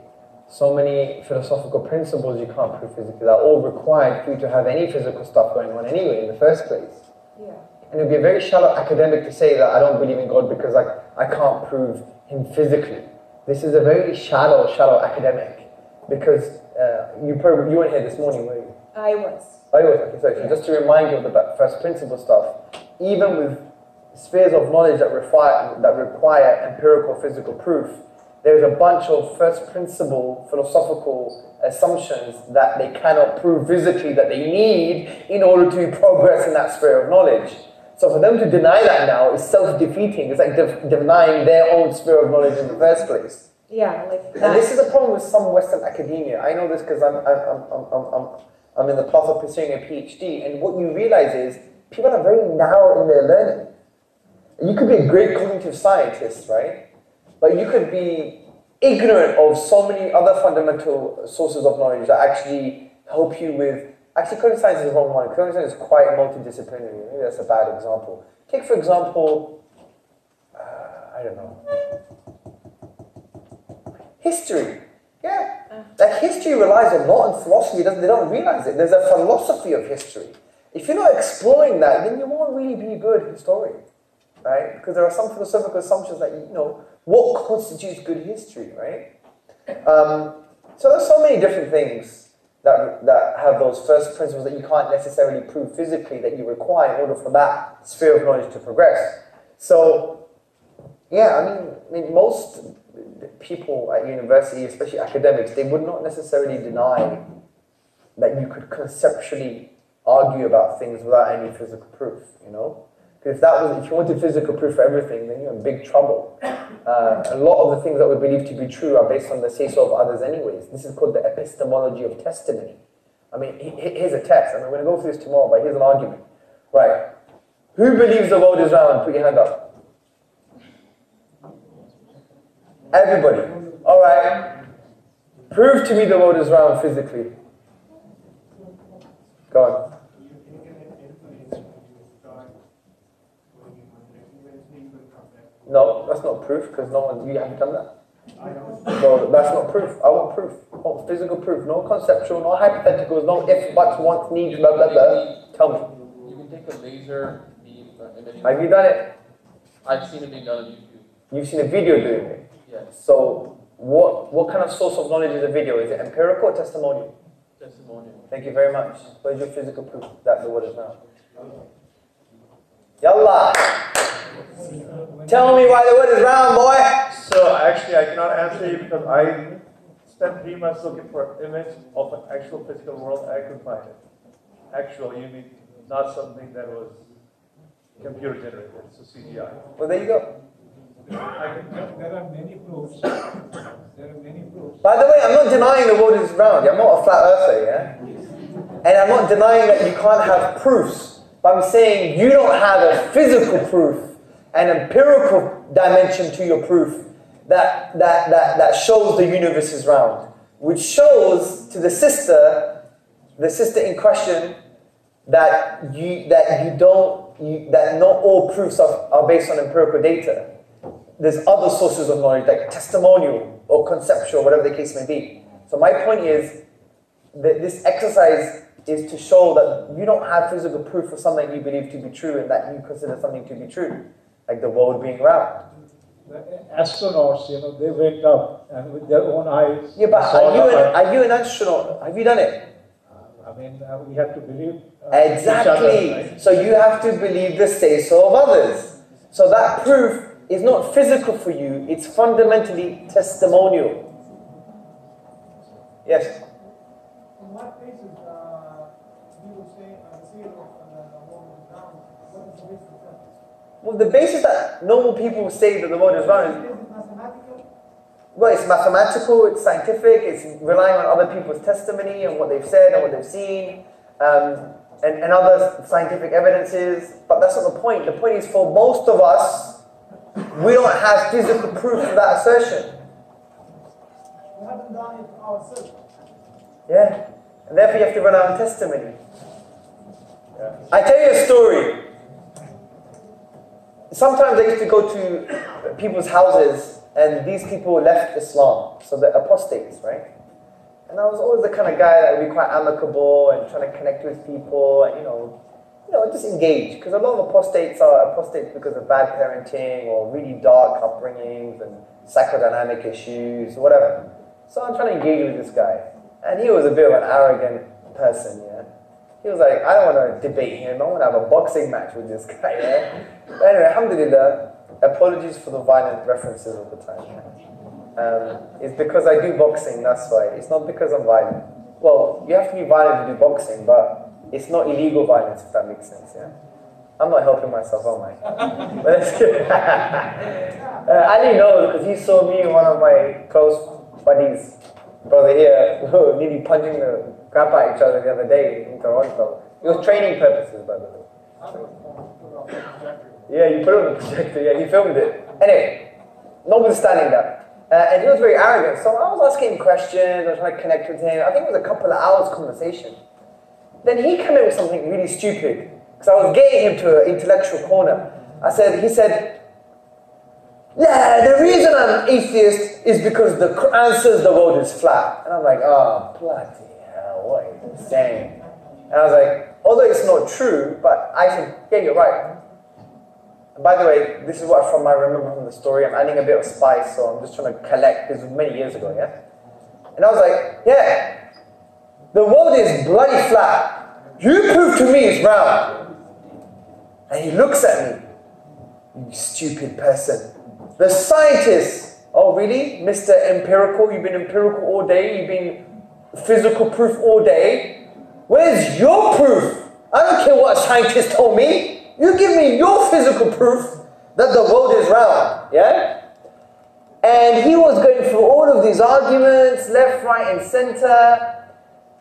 So many philosophical principles you can't prove physically. They're all required for you to have any physical stuff going on anyway in the first place. Yeah. And it would be a very shallow academic to say that I don't believe in God because I can't prove him physically. This is a very shallow academic. Because you weren't here this morning, were you? I was. Oh, you was? Okay, so just to remind you of the first principle stuff, even with spheres of knowledge that require empirical physical proof, there's a bunch of first principle philosophical assumptions that they cannot prove physically that they need in order to progress in that sphere of knowledge. So for them to deny that now is self-defeating. It's like denying their own sphere of knowledge in the first place. Yeah, like that. And this is a problem with some Western academia. I know this because I'm in the path of pursuing a PhD, and what you realize is people are very narrow in their learning. You could be a great cognitive scientist, right? But you could be ignorant of so many other fundamental sources of knowledge that actually help you with... Actually, cognitive science is the wrong one. Cognitive science is quite multidisciplinary. Maybe that's a bad example. Take, for example, I don't know, history. Yeah. Like history relies a lot on philosophy. They don't realize it. There's a philosophy of history. If you're not exploring that, then you won't really be a good historian, right? Because there are some philosophical assumptions that, what constitutes good history, right? So there's so many different things that have those first principles that you can't necessarily prove physically that you require in order for that sphere of knowledge to progress. So, yeah, I mean most people at university, especially academics, they would not necessarily deny that you could conceptually argue about things without any physical proof, Because if you wanted physical proof for everything, then you're in big trouble. A lot of the things that we believe to be true are based on the say-so of others anyways. This is called the epistemology of testimony. I mean, here's a test. I mean, we're going to go through this tomorrow, but here's an argument. Right. Who believes the world is round? Put your hand up. Everybody. All right. Prove to me the world is round physically. Go on. No, that's not proof because you haven't done that. So that's not proof. I want proof. I want physical proof. No conceptual, no hypotheticals, no if, buts, wants, needs, blah, blah, blah. Tell me. You can take a laser beam imaging. Have you done it? I've seen it being done on YouTube. You've seen a video doing it? Yes. So what kind of source of knowledge is a video? Is it empirical or testimonial? Testimonial. Thank you very much. Where's your physical proof that the world is round? Yallah! Tell me why the world is round, boy! So actually I cannot answer you because I spent 3 months looking for an image of an actual physical world. I couldn't find it. Actual, you mean not something that was computer generated, so CGI. Well, there you go. There are many proofs. There are many proofs. By the way, I'm not denying the world is round. I'm not a flat earther, yeah? And I'm not denying that you can't have proofs. But I'm saying you don't have a physical proof, an empirical dimension to your proof that shows the universe is round. Which shows to the sister in question, that not all proofs are based on empirical data. There's other sources of knowledge, like testimonial or conceptual, whatever the case may be. So my point is that this exercise is to show that you don't have physical proof for something you believe to be true and that you consider something to be true, like the world being round. The astronauts, they went up and with their own eyes. Yeah, but are you an astronaut? Have you done it? I mean, we have to believe exactly. each other, right? So you have to believe the say-so of others. So that proof is not physical for you, it's fundamentally testimonial. Yes? In what cases you would say the seal of the world is round? What is the basis of that? Well, the basis that normal people say that the world is round is... Is it mathematical Well, it's mathematical, it's scientific, it's relying on other people's testimony and what they've said and what they've seen, and other scientific evidences. But that's not the point. The point is, for most of us, we don't have physical proof of that assertion. We haven't done it ourselves. Yeah. And therefore you have to rely on testimony. I tell you a story. Sometimes I used to go to people's houses and these people left Islam, so they're apostates, right? And I was always the kind of guy that would be quite amicable and trying to connect with people and, just engage. Because a lot of apostates are apostates because of bad parenting or really dark upbringings and psychodynamic issues, whatever. So I'm trying to engage with this guy. And he was a bit of an arrogant person, yeah? He was like, I don't want to debate him, I want to have a boxing match with this guy, yeah? But anyway, alhamdulillah, apologies for the violent references all the time. It's because I do boxing, that's why. It's not because I'm violent. Well, you have to be violent to do boxing, but it's not illegal violence, if that makes sense, yeah? I'm not helping myself, am I? But that's good. Ali knows, because he saw me and one of my close buddies, brother here, nearly punching the crap out of each other the other day in Toronto. It was training purposes, by the way. Yeah, you put it on the projector, yeah, he filmed it. Anyway, notwithstanding that. And he was very arrogant, so I was asking him questions, I was trying to connect with him. I think it was a couple of hours conversation. Then he came in with something really stupid, because I was getting him to an intellectual corner. He said, yeah, the reason I'm atheist is because the Quran says the world is flat. And I'm like, oh, bloody hell, what is he saying? And I was like, although it's not true, but I said, yeah, you're right. And by the way, this is what I remember from the story. I'm adding a bit of spice, so I'm just trying to collect. This was many years ago, yeah? And I was like, yeah, the world is bloody flat. You prove to me it's round. And he looks at me, you stupid person. The scientists, oh really? Mr. Empirical, you've been empirical all day, you've been physical proof all day. Where's your proof? I don't care what a scientist told me. You give me your physical proof that the world is round, yeah? And he was going through all of these arguments, left, right, and center.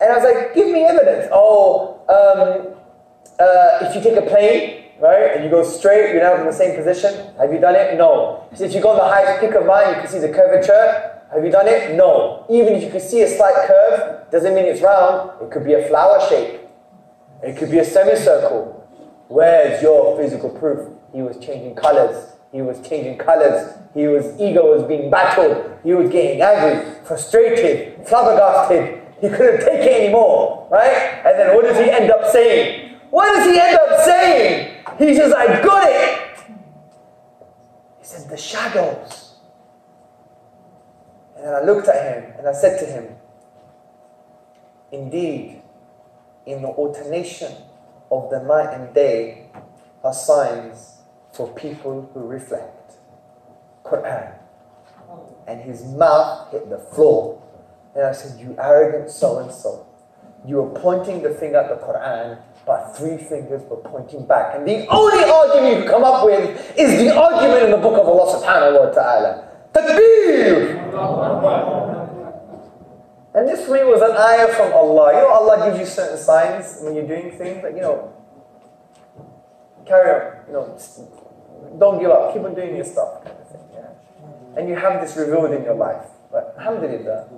And I was like, give me evidence. If you take a plane, right, and you go straight, you're now in the same position. Have you done it? No. So if you go on the highest peak of mine, you can see the curvature. Have you done it? No. Even if you can see a slight curve, doesn't mean it's round. It could be a flower shape. It could be a semicircle. Where's your physical proof? He was changing colors. He was changing colors. His ego was being battled. He was getting angry, frustrated, flabbergasted. He couldn't take it anymore, right? And then what does he end up saying? What does he end up saying? He says, I got it. He says, the shadows. And then I looked at him and I said to him, indeed, in the alternation of the night and day are signs for people who reflect. Quran. And his mouth hit the floor. And I said, you arrogant so-and-so. You were pointing the finger at the Quran, but 3 fingers were pointing back. And the only argument you can come up with is the argument in the book of Allah subhanahu wa ta'ala. Takbir! And this for me was an ayah from Allah. Allah gives you certain signs when you're doing things that, carry on. Don't give up. Keep on doing your stuff. Kind of thing, yeah? And you have this revealed in your life. But alhamdulillah.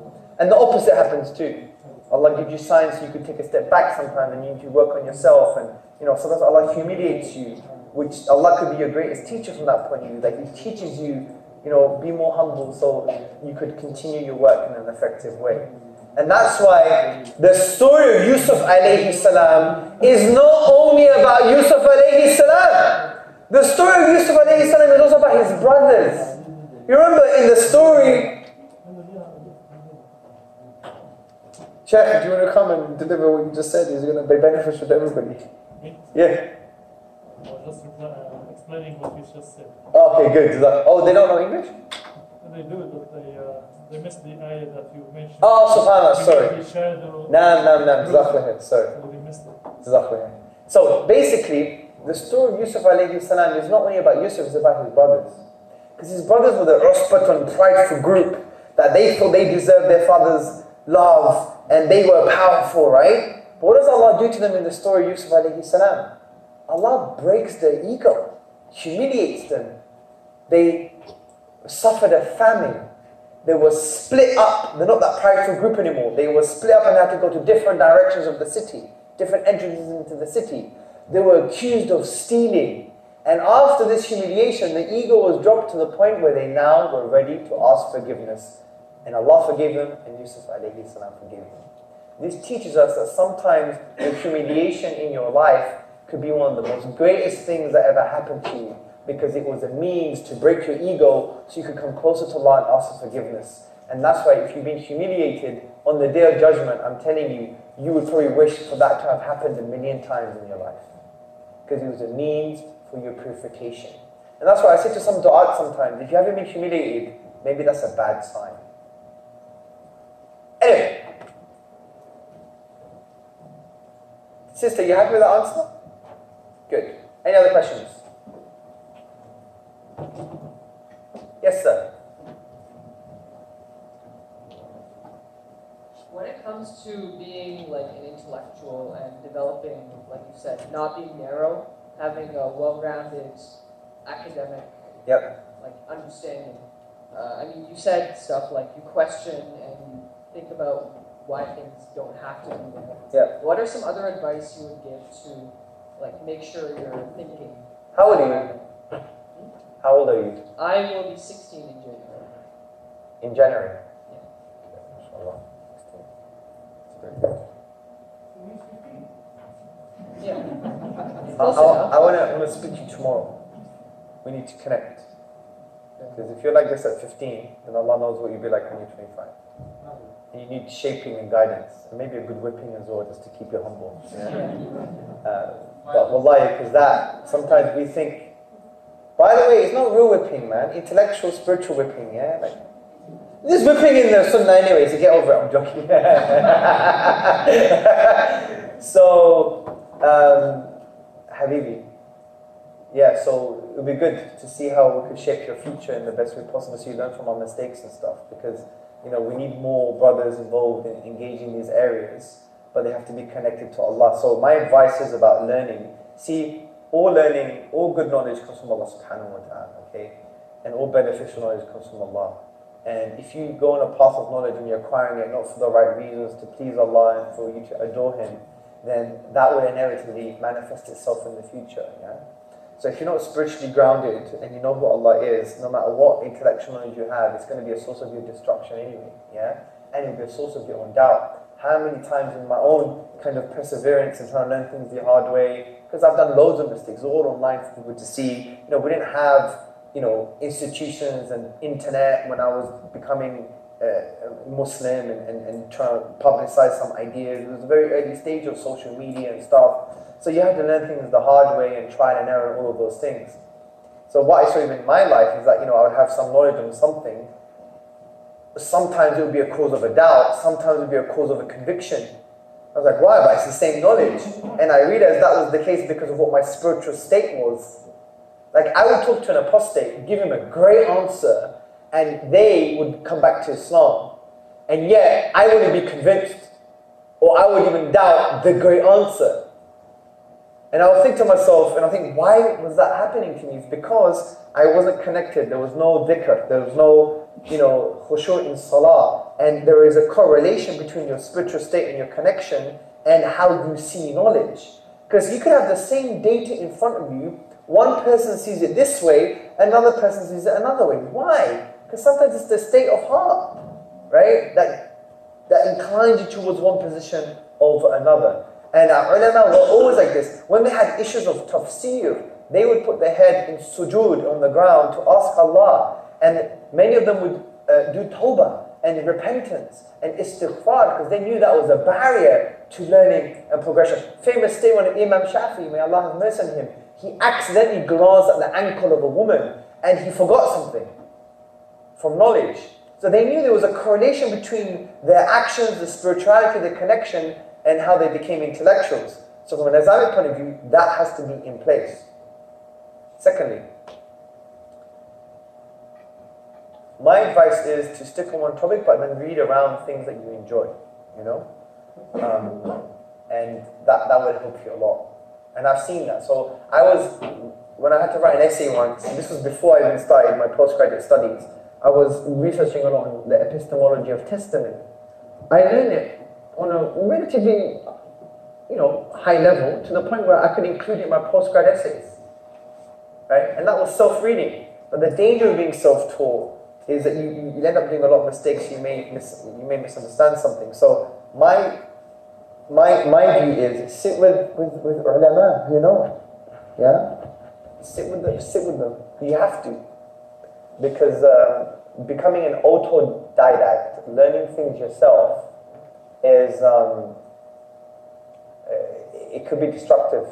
And the opposite happens too. Allah gives you signs so you can take a step back sometimes and you need to work on yourself. And sometimes Allah humiliates you, which Allah could be your greatest teacher from that point of view. That He teaches you, be more humble so you could continue your work in an effective way. And that's why the story of Yusuf alayhi salam is not only about Yusuf alayhi salam. The story of Yusuf alayhi salam is also about his brothers. You remember in the story, Sheikh, do you want to come and deliver what you just said? Is going to be beneficial to everybody? Yeah. I was just explaining what you just said. Okay, good. Oh, they don't know English? They do, but they missed the ayah that you mentioned. Oh, subhanAllah, sorry. Naam, sorry. So they missed it. So basically, the story of Yusuf alayhi salam is not only about Yusuf, it's about his brothers. Because his brothers were the usbatun, prideful group that they thought they deserved their father's love and they were powerful, right? But what does Allah do to them in the story of Yusuf alayhi salam? Allah breaks their ego, humiliates them. They suffered a famine. They were split up. They're not that prideful group anymore. They were split up and had to go to different directions of the city, different entrances into the city. They were accused of stealing. And after this humiliation, the ego was dropped to the point where they now were ready to ask forgiveness. And Allah forgave them, and Yusuf alayhi salam forgave them. This teaches us that sometimes the humiliation in your life could be one of the most greatest things that ever happened to you, because it was a means to break your ego so you could come closer to Allah and ask for forgiveness. And that's why if you've been humiliated on the Day of Judgment, I'm telling you, you would probably wish for that to have happened 1,000,000 times in your life. Because it was a means for your purification. And that's why I say to some du'at sometimes, if you haven't been humiliated, maybe that's a bad sign. Anyway. Sister, you happy with that answer? Good. Any other questions? Yes, sir. When it comes to being like an intellectual and developing, like you said, not being narrow, having a well-rounded academic like understanding. I mean, you said stuff like you question and you think about why things don't have to be there. Yeah. What are some other advice you would give to like make sure you're thinking? How old are you? How old are you? I will be 16 in January. In January? Yeah. Inshallah. 16. That's very good. Yeah. I want to speak to you tomorrow. We need to connect. Because if you're like this at 15, then Allah knows what you'll be like when you're 25. And you need shaping and guidance. And maybe a good whipping as well, just to keep you humble. Yeah? But wallahi, because that, sometimes we think, by the way, it's not real whipping, man. Intellectual, spiritual whipping, yeah? Like, there's whipping in the sunnah anyway, so get over it, I'm joking. So, Habibi, yeah, so it would be good to see how we could shape your future in the best way possible so you learn from our mistakes and stuff, because, you know, we need more brothers involved in engaging these areas, but they have to be connected to Allah. So my advice is about learning. See, all learning, all good knowledge comes from Allah subhanahu wa ta'ala, okay? And all beneficial knowledge comes from Allah. And if you go on a path of knowledge and you're acquiring it not for the right reasons, to please Allah and for you to adore Him, then that will inevitably manifest itself in the future, yeah? So if you're not spiritually grounded and you know who Allah is, no matter what intellectual knowledge you have, it's going to be a source of your destruction anyway, yeah? And it'll be a source of your own doubt. How many times in my own kind of perseverance and trying to learn things the hard way, because I've done loads of mistakes, all online for people to see. You know, we didn't have, you know, institutions and internet when I was becoming Muslim and trying to publicize some ideas. It was a very early stage of social media and stuff. So you had to learn things the hard way and trial and error and all of those things. So what I saw even in my life is that, you know, I would have some knowledge on something. Sometimes it would be a cause of a doubt. Sometimes it would be a cause of a conviction. I was like, why? But it's the same knowledge. And I realized that was the case because of what my spiritual state was. Like, I would talk to an apostate, give him a great answer, and they would come back to Islam. And yet, I wouldn't be convinced, or I would even doubt the great answer. And I would think to myself, and I think, why was that happening to me? It's because I wasn't connected. There was no dhikr. There was no, you know, khushu' in salah. And there is a correlation between your spiritual state and your connection and how you see knowledge. Because you could have the same data in front of you. One person sees it this way, another person sees it another way. Why? Because sometimes it's the state of heart, right? That inclines you towards one position over another. And our ulama were always like this. When they had issues of tafsir, they would put their head in sujood on the ground to ask Allah. And many of them would do tawbah and repentance and istighfar, because they knew that was a barrier to learning and progression. Famous statement of Imam Shafi, may Allah have mercy on him. He accidentally glanced at the ankle of a woman and he forgot something from knowledge. So they knew there was a correlation between their actions, the spirituality, the connection, and how they became intellectuals. So from an Islamic point of view, that has to be in place. Secondly, my advice is to stick on one topic, but then read around things that you enjoy, you know? And that would help you a lot. And I've seen that. So when I had to write an essay once, this was before I even started my postgraduate studies, I was researching a lot on the epistemology of testament. I learned it on a relatively, high level, to the point where I could include it in my postgrad essays. Right? And that was self-reading. But the danger of being self-taught is that you end up doing a lot of mistakes. You may misunderstand something. So my view is sit with ulama, yeah. Sit with them. You have to, because becoming an autodidact, learning things yourself, is it could be destructive.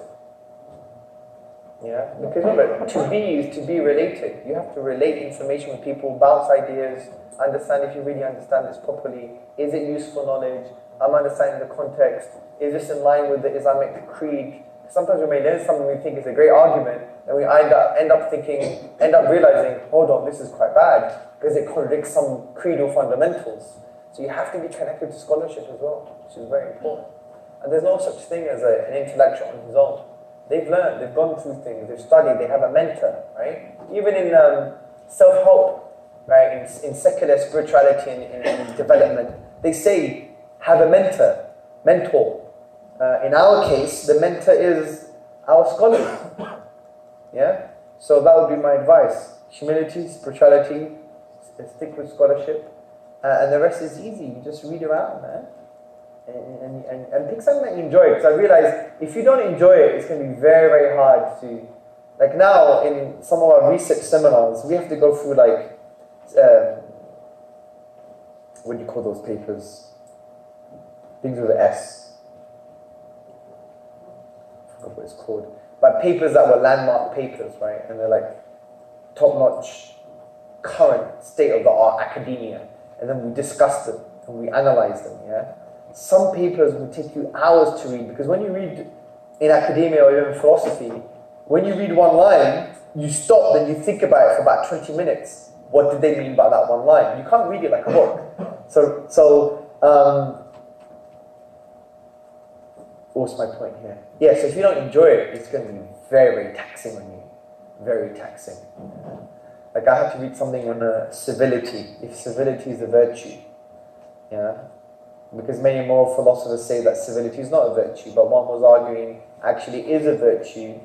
Yeah, because remember, to be is to be related. You have to relate information with people, bounce ideas, understand if you really understand this properly. Is it useful knowledge? I'm understanding the context. Is this in line with the Islamic creed? Sometimes we may learn something we think is a great argument, and we end up realizing, hold on, this is quite bad, because it contradicts some creedal fundamentals. So you have to be connected to scholarship as well, which is very important. And there's no such thing as an intellectual on his own. They've learned, they've gone through things, they've studied, they have a mentor, right? Even in self-help, right? In secular spirituality and in development, they say, have a mentor. In our case, the mentor is our scholars. Yeah? So that would be my advice. Humility, spirituality, stick with scholarship, and the rest is easy. You just read around, man. And pick something that you enjoy, because I realize if you don't enjoy it, it's going to be very, very hard to, like now in some of our research seminars, we have to go through like, what do you call those papers? Things with an S. I forgot what it's called. But papers that were landmark papers, right? And they're like top-notch, current, state-of-the-art academia. And then we discuss them and we analyze them, yeah? Some papers will take you hours to read, because when you read in academia or even philosophy, when you read one line, you stop, then you think about it for about 20 minutes. What did they mean by that one line? You can't read it like a book. What's my point here? Yeah, so if you don't enjoy it, it's going to be very, very taxing on you. Very taxing. Like I had to read something on civility, if civility is a virtue. Yeah? Because many moral philosophers say that civility is not a virtue, but one was arguing actually is a virtue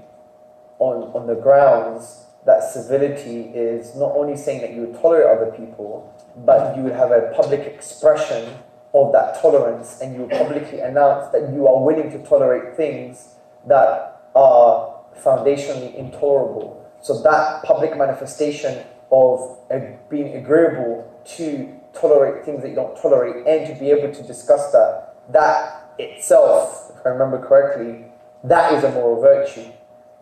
on the grounds that civility is not only saying that you would tolerate other people, but you would have a public expression of that tolerance, and you would publicly announce that you are willing to tolerate things that are foundationally intolerable. So that public manifestation of being agreeable to tolerate things that you don't tolerate, and to be able to discuss that itself, if I remember correctly, that is a moral virtue.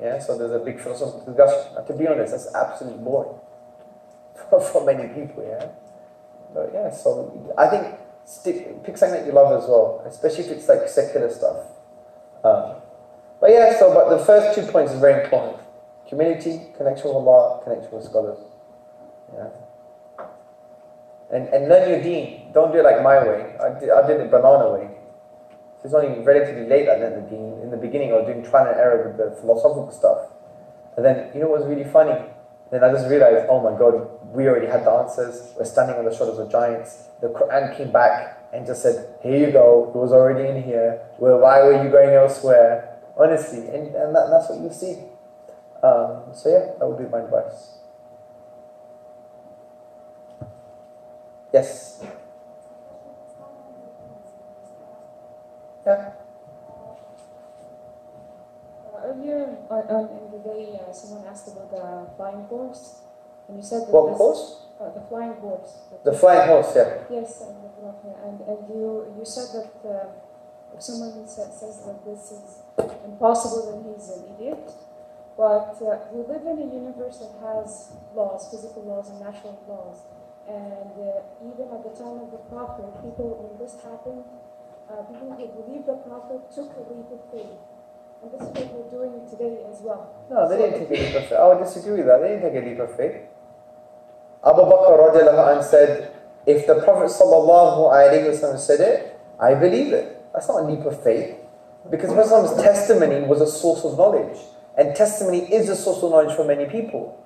Yeah, so there's a big philosophical discussion. Now, to be honest, that's absolutely boring for many people, yeah. But yeah, so I think pick something that you love as well, especially if it's like secular stuff. But the first 2 points is very important. Humility, connection with Allah, connection with scholars. Yeah. And learn your deen. Don't do it like my way. I did it banana way. It's only relatively late I learned the deen. In the beginning I was doing trial and error with the philosophical stuff. And then, you know what was really funny? Then I just realized, oh my God, we already had the answers. We're standing on the shoulders of giants. The Quran came back and just said, here you go, it was already in here. Well, why were you going elsewhere? Honestly, and that's what you see. So yeah, that would be my advice. Yes? Yeah? Earlier in the day, someone asked about the flying horse, and you said that what horse? The flying horse. The flying horse, yeah. Yes, and you said that if someone says that this is impossible, then he's an idiot. But we live in a universe that has laws, physical laws and natural laws. And even at the time of the Prophet, when this happened, people who believed the Prophet took a leap of faith. And this is what we're doing today as well. No, they didn't take a leap of faith. I would disagree with that. They didn't take a leap of faith. Abu Bakr radiallahu anh said, if the Prophet sallallahu alaihi wasallam said it, I believe it. That's not a leap of faith. Because the Prophet's testimony was a source of knowledge. And testimony is a source of knowledge for many people.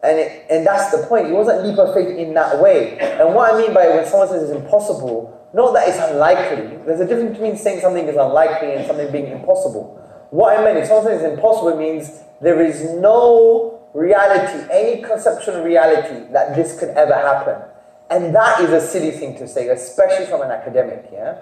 And that's the point. It wasn't leap of faith in that way. And what I mean by when someone says it's impossible, not that it's unlikely. There's a difference between saying something is unlikely and something being impossible. What I meant, if someone says it's impossible, it means there is no reality, any conceptual reality that this could ever happen. And that is a silly thing to say, especially from an academic, yeah?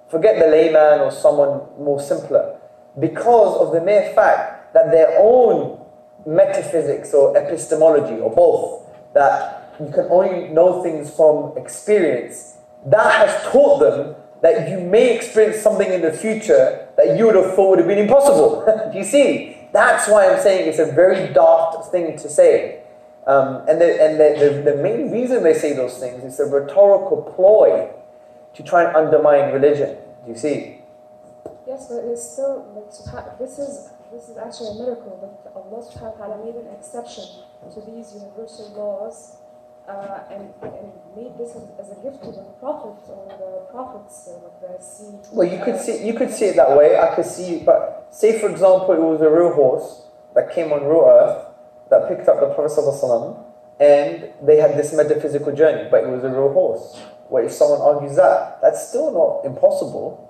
Forget the layman or someone more simpler. Because of the mere fact that their own metaphysics or epistemology, or both, that you can only know things from experience, that has taught them that you may experience something in the future that you would have thought would have been impossible. Do you see? That's why I'm saying it's a very daft thing to say. And the main reason they say those things is a rhetorical ploy to try and undermine religion. Do you see? Yes, but it's still, like, this is actually a miracle that Allah subhanahu wa ta'ala made an exception to these universal laws and made this as a gift to the Prophet or the Prophets, like the sea. Well, you could see it that way. I could see, but say for example, it was a real horse that came on real earth that picked up the Prophet ﷺ, and they had this metaphysical journey, but it was a real horse. Well, if someone argues that, that's still not impossible.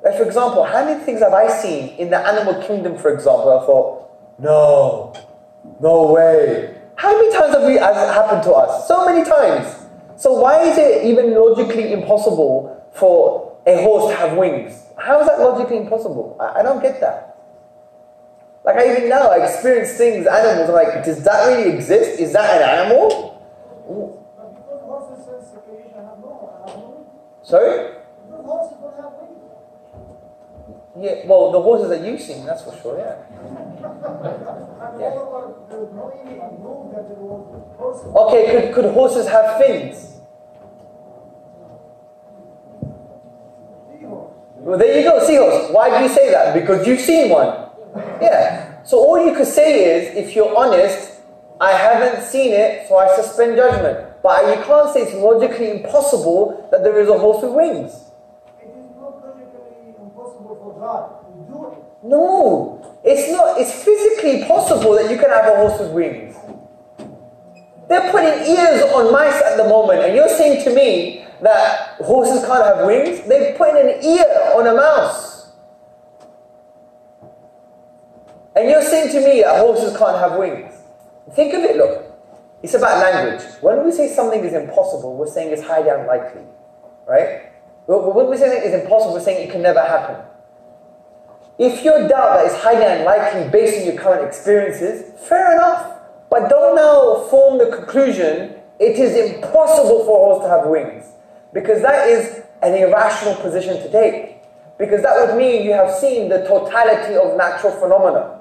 Like for example, how many things have I seen in the animal kingdom, for example, I thought, no way. How many times has it happened to us? So many times. So why is it even logically impossible for a horse to have wings? How is that logically impossible? I don't get that. Like I even now, I experience things, animals, I'm like, does that really exist? Is that an animal? Sorry? Yeah, well, the horses that you've seen, that's for sure, yeah. Okay, could horses have fins? Well, there you go, seahorse. Why do you say that? Because you've seen one. Yeah. So all you could say is, if you're honest, I haven't seen it, so I suspend judgment. But you can't say it's logically impossible that there is a horse with wings. It is not logically impossible for God to do it. No, it's not. It's physically possible that you can have a horse with wings. They're putting ears on mice at the moment, and you're saying to me that horses can't have wings? They're putting an ear on a mouse. And you're saying to me that horses can't have wings? Think of it, look. It's about language. When we say something is impossible, we're saying it's highly unlikely. Right? When we say something is impossible, we're saying it can never happen. If you doubt that it's highly unlikely based on your current experiences, fair enough. But don't now form the conclusion it is impossible for a horse to have wings. Because that is an irrational position to take. Because that would mean you have seen the totality of natural phenomena.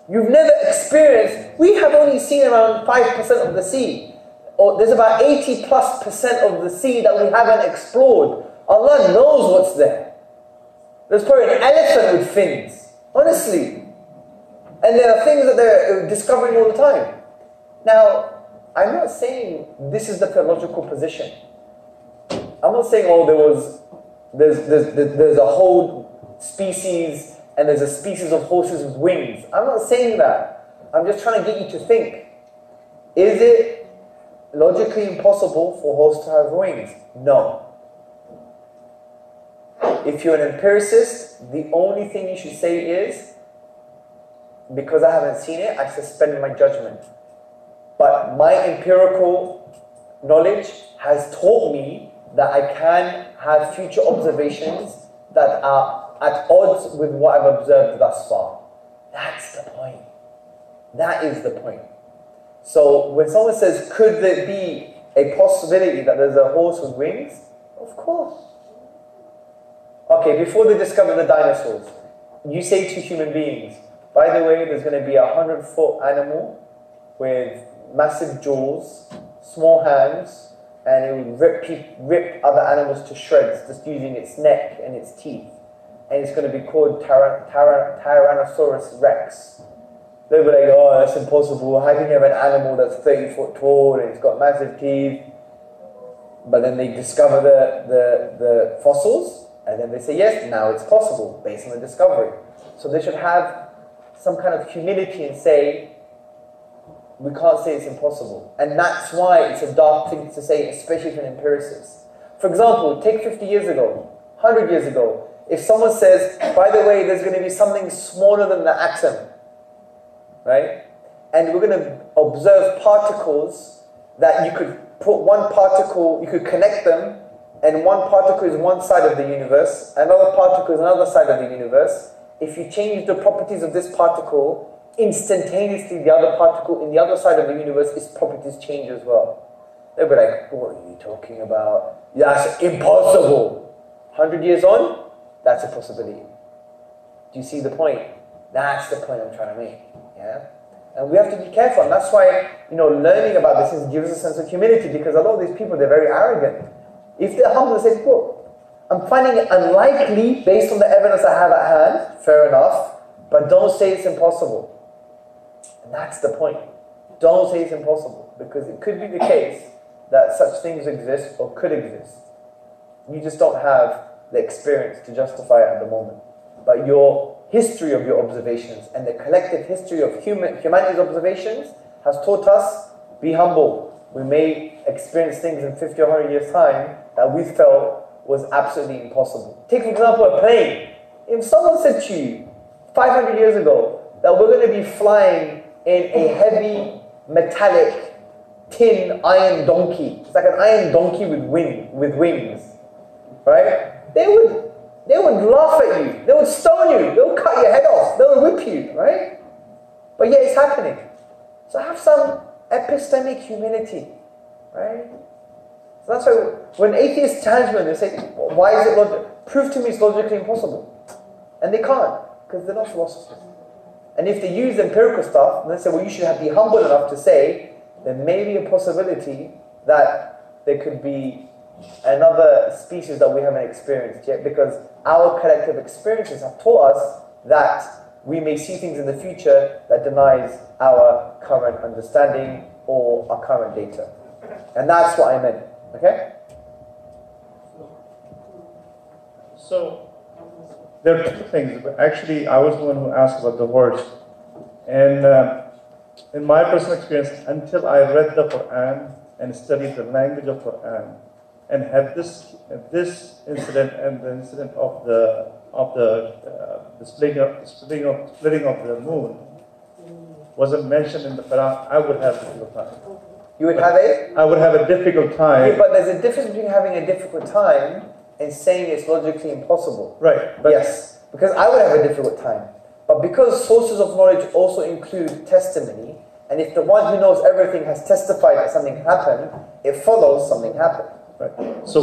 You've never experienced, we have only seen around 5% of the sea. Or there's about 80+% of the sea that we haven't explored. Allah knows what's there. There's probably an elephant with fins. Honestly. And there are things that they're discovering all the time. Now, I'm not saying this is the theological position. I'm not saying, there's a whole species and there's a species of horses with wings. I'm not saying that. I'm just trying to get you to think. Is it logically impossible for a horse to have wings? No. If you're an empiricist, the only thing you should say is, because I haven't seen it, I suspend my judgment. But my empirical knowledge has taught me that I can have future observations that are at odds with what I've observed thus far. That's the point. That is the point. So when someone says, could there be a possibility that there's a horse with wings? Of course. Okay, before they discovered the dinosaurs, you say to human beings, by the way, there's going to be a 100-foot animal with massive jaws, small hands, and it will rip other animals to shreds just using its neck and its teeth. And it's going to be called Tyrannosaurus Rex. They'll be like, oh, that's impossible. How can you have an animal that's 30 foot tall and it's got massive teeth? But then they discover the fossils, and then they say, yes, now it's possible, based on the discovery. So they should have some kind of humility and say, we can't say it's impossible. And that's why it's a dark thing to say, especially for an empiricist. For example, take 50 years ago, 100 years ago, if someone says, by the way, there's going to be something smaller than the atom, right? And we're going to observe particles that you could put one particle, you could connect them, and one particle is one side of the universe, another particle is another side of the universe. If you change the properties of this particle, instantaneously the other particle in the other side of the universe, its properties change as well. They'll be like, what are you talking about? That's impossible. 100 years on, that's a possibility. Do you see the point? That's the point I'm trying to make. Yeah? And we have to be careful, and that's why, learning about this gives us a sense of humility, because a lot of these people, they're very arrogant. If they're humble, they say, look, I'm finding it unlikely based on the evidence I have at hand, fair enough, but don't say it's impossible. And that's the point. Don't say it's impossible, because it could be the case that such things exist or could exist. You just don't have the experience to justify it at the moment. But your history of your observations and the collective history of humanity's observations has taught us, be humble. We may experience things in 50 or 100 years' time that we felt was absolutely impossible. Take, for example, a plane. If someone said to you 500 years ago that we're going to be flying in a heavy, metallic, tin iron donkey, it's like an iron donkey with wings, right? They would laugh at you, they would stone you, they would cut your head off, they would whip you, right? But yet it's happening. So have some epistemic humility, right? So that's why when atheists challenge me, they say, why is it logical? Prove to me it's logically impossible. And they can't, because they're not philosophers. And if they use empirical stuff, then they say, well, you should be humble enough to say, there may be a possibility that there could be another species that we haven't experienced yet, because our collective experiences have taught us that we may see things in the future that denies our current understanding or our current data. And that's what I meant, okay? So, there are two things, but actually I was the one who asked about the horse. And in my personal experience, until I read the Quran and studied the language of Quran, and had this incident and the incident of the splitting of the moon wasn't mentioned in the Quran, I would have a difficult time. You would have it? I would have a difficult time. Yeah, but there's a difference between having a difficult time and saying it's logically impossible. Right. But yes, because I would have a difficult time. But because sources of knowledge also include testimony, and if the one who knows everything has testified that something happened, it follows something happened. Right. So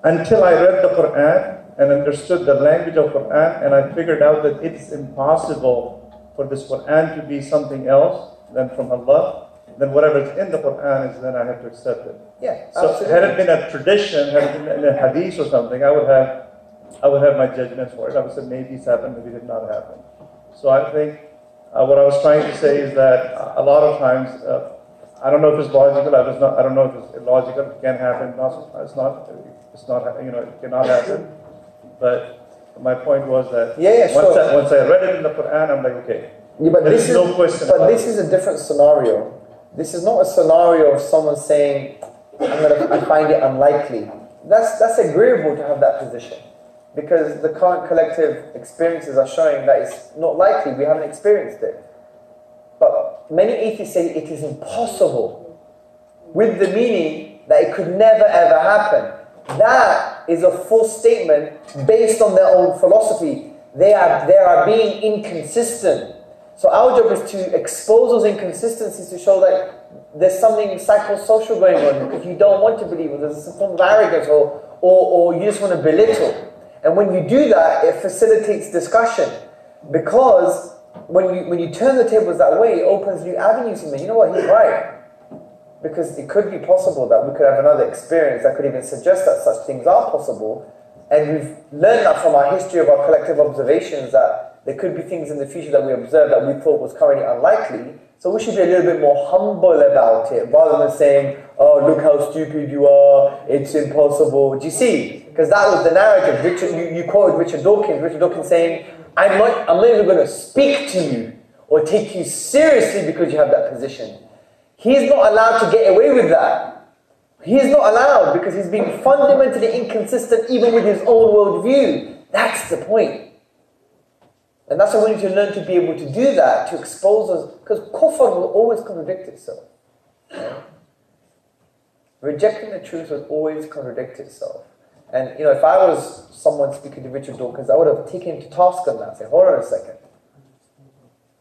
until I read the Quran and understood the language of Quran, and I figured out that it's impossible for this Quran to be something else than from Allah, then whatever's in the Quran is, then I have to accept it. Yeah, so absolutely. Had it been a tradition, had it been a hadith or something, I would have my judgments for it. I would say maybe it's happened, maybe it did not happen. So I think what I was trying to say is that a lot of times, I don't know if it's logical. I don't know if it's illogical. It can happen. It cannot happen. But my point was that once I read it in the Quran, I'm like, okay. Yeah, but there's no question. But this is a different scenario. This is not a scenario of someone saying, I find it unlikely. That's agreeable to have that position, because the current collective experiences are showing that it's not likely. We haven't experienced it. But many atheists say it is impossible, with the meaning that it could never ever happen. That is a false statement based on their own philosophy. They are being inconsistent. So our job is to expose those inconsistencies to show that there's something psychosocial going on, because you don't want to believe, or there's some form of arrogance, or you just want to belittle. And when you do that, it facilitates discussion, because when you turn the tables that way, it opens new avenues for me. You know what, he's right. Because it could be possible that we could have another experience that could even suggest that such things are possible. And we've learned that from our history of our collective observations, that There could be things in the future that we observe that we thought was currently unlikely. So we should be a little bit more humble about it, rather than saying, oh, look how stupid you are, it's impossible. Do you see? Because that was the narrative. You quoted Richard Dawkins saying, I'm not even going to speak to you or take you seriously because you have that position. He's not allowed to get away with that. He's not allowed because he's being fundamentally inconsistent even with his own worldview. That's the point. And that's why we need to learn to be able to do that, to expose us, because kufr will always contradict itself. Right? Rejecting the truth will always contradict itself. And if I was someone speaking to Richard Dawkins, I would have taken him to task on that. Say, hold on a second.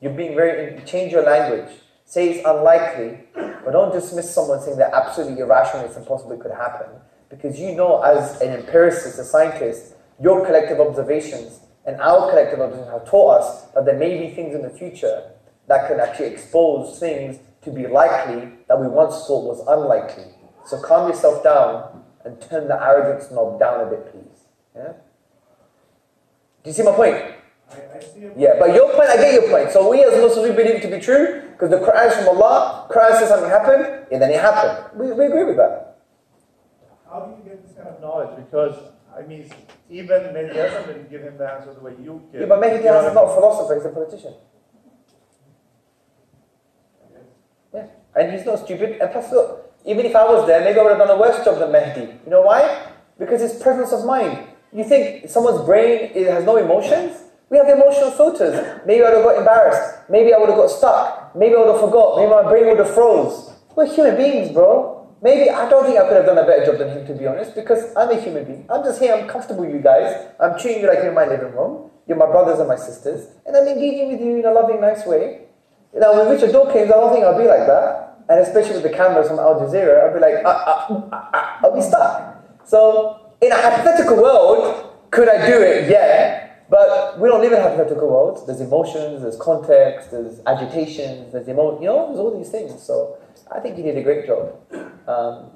You're being change your language. Say it's unlikely, but don't dismiss someone saying they're absolutely irrational, it's impossible it could happen. Because as an empiricist, a scientist, your collective observations and our collective observations have taught us that there may be things in the future that could actually expose things to be likely that we once thought was unlikely. So calm yourself down and turn the arrogance knob down a bit, please. Yeah? Do you see my point? I see it. Yeah, but your point, I get your point. So we as Muslims, we believe it to be true because the Quran is from Allah. Quran says something happened, and then it happened. We agree with that. How do you get this kind of knowledge? Because, even Mehdi Hassan didn't give him the answer the way you give. Yeah, but Mehdi Hassan is not a philosopher, he's a politician. Yeah, and he's not stupid. And plus, look, even if I was there, maybe I would have done a worse job than Mehdi. You know why? Because his presence of mind. You think someone's brain has no emotions? We have emotional filters. Maybe I would have got embarrassed. Maybe I would have got stuck. Maybe I would have forgot. Maybe my brain would have froze. We're human beings, bro. Maybe I don't think I could have done a better job than him, to be honest, because I'm a human being. I'm just here, I'm comfortable with you guys. I'm treating you like you're in my living room. You're my brothers and my sisters. And I'm engaging with you in a loving, nice way. Now, with Richard Dawkins, I don't think I'll be like that. And especially with the cameras from Al Jazeera, I'll be like, I'll be stuck. So, in a hypothetical world, could I do it? Yeah. But we don't live in a hypothetical world. There's emotions, there's context, there's agitations, there's there's all these things. So I think he did a great job.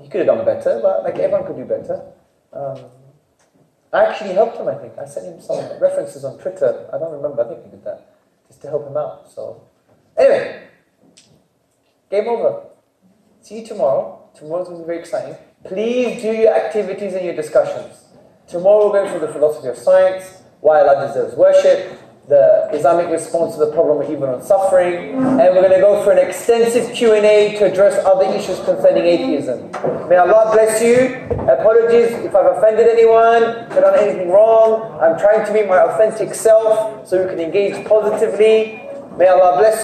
He could have done better, but like everyone could do better. I actually helped him, I think. I sent him some references on Twitter. I don't remember, I think he did that. Just to help him out. So anyway, game over. See you tomorrow. Tomorrow's going to be very exciting. Please do your activities and your discussions. Tomorrow we're going through the philosophy of science, why Allah deserves worship, the Islamic response to the problem of evil and suffering, and we're going to go for an extensive Q&A to address other issues concerning atheism. May Allah bless you. Apologies if I've offended anyone, if I've done anything wrong. I'm trying to be my authentic self so we can engage positively. May Allah bless you.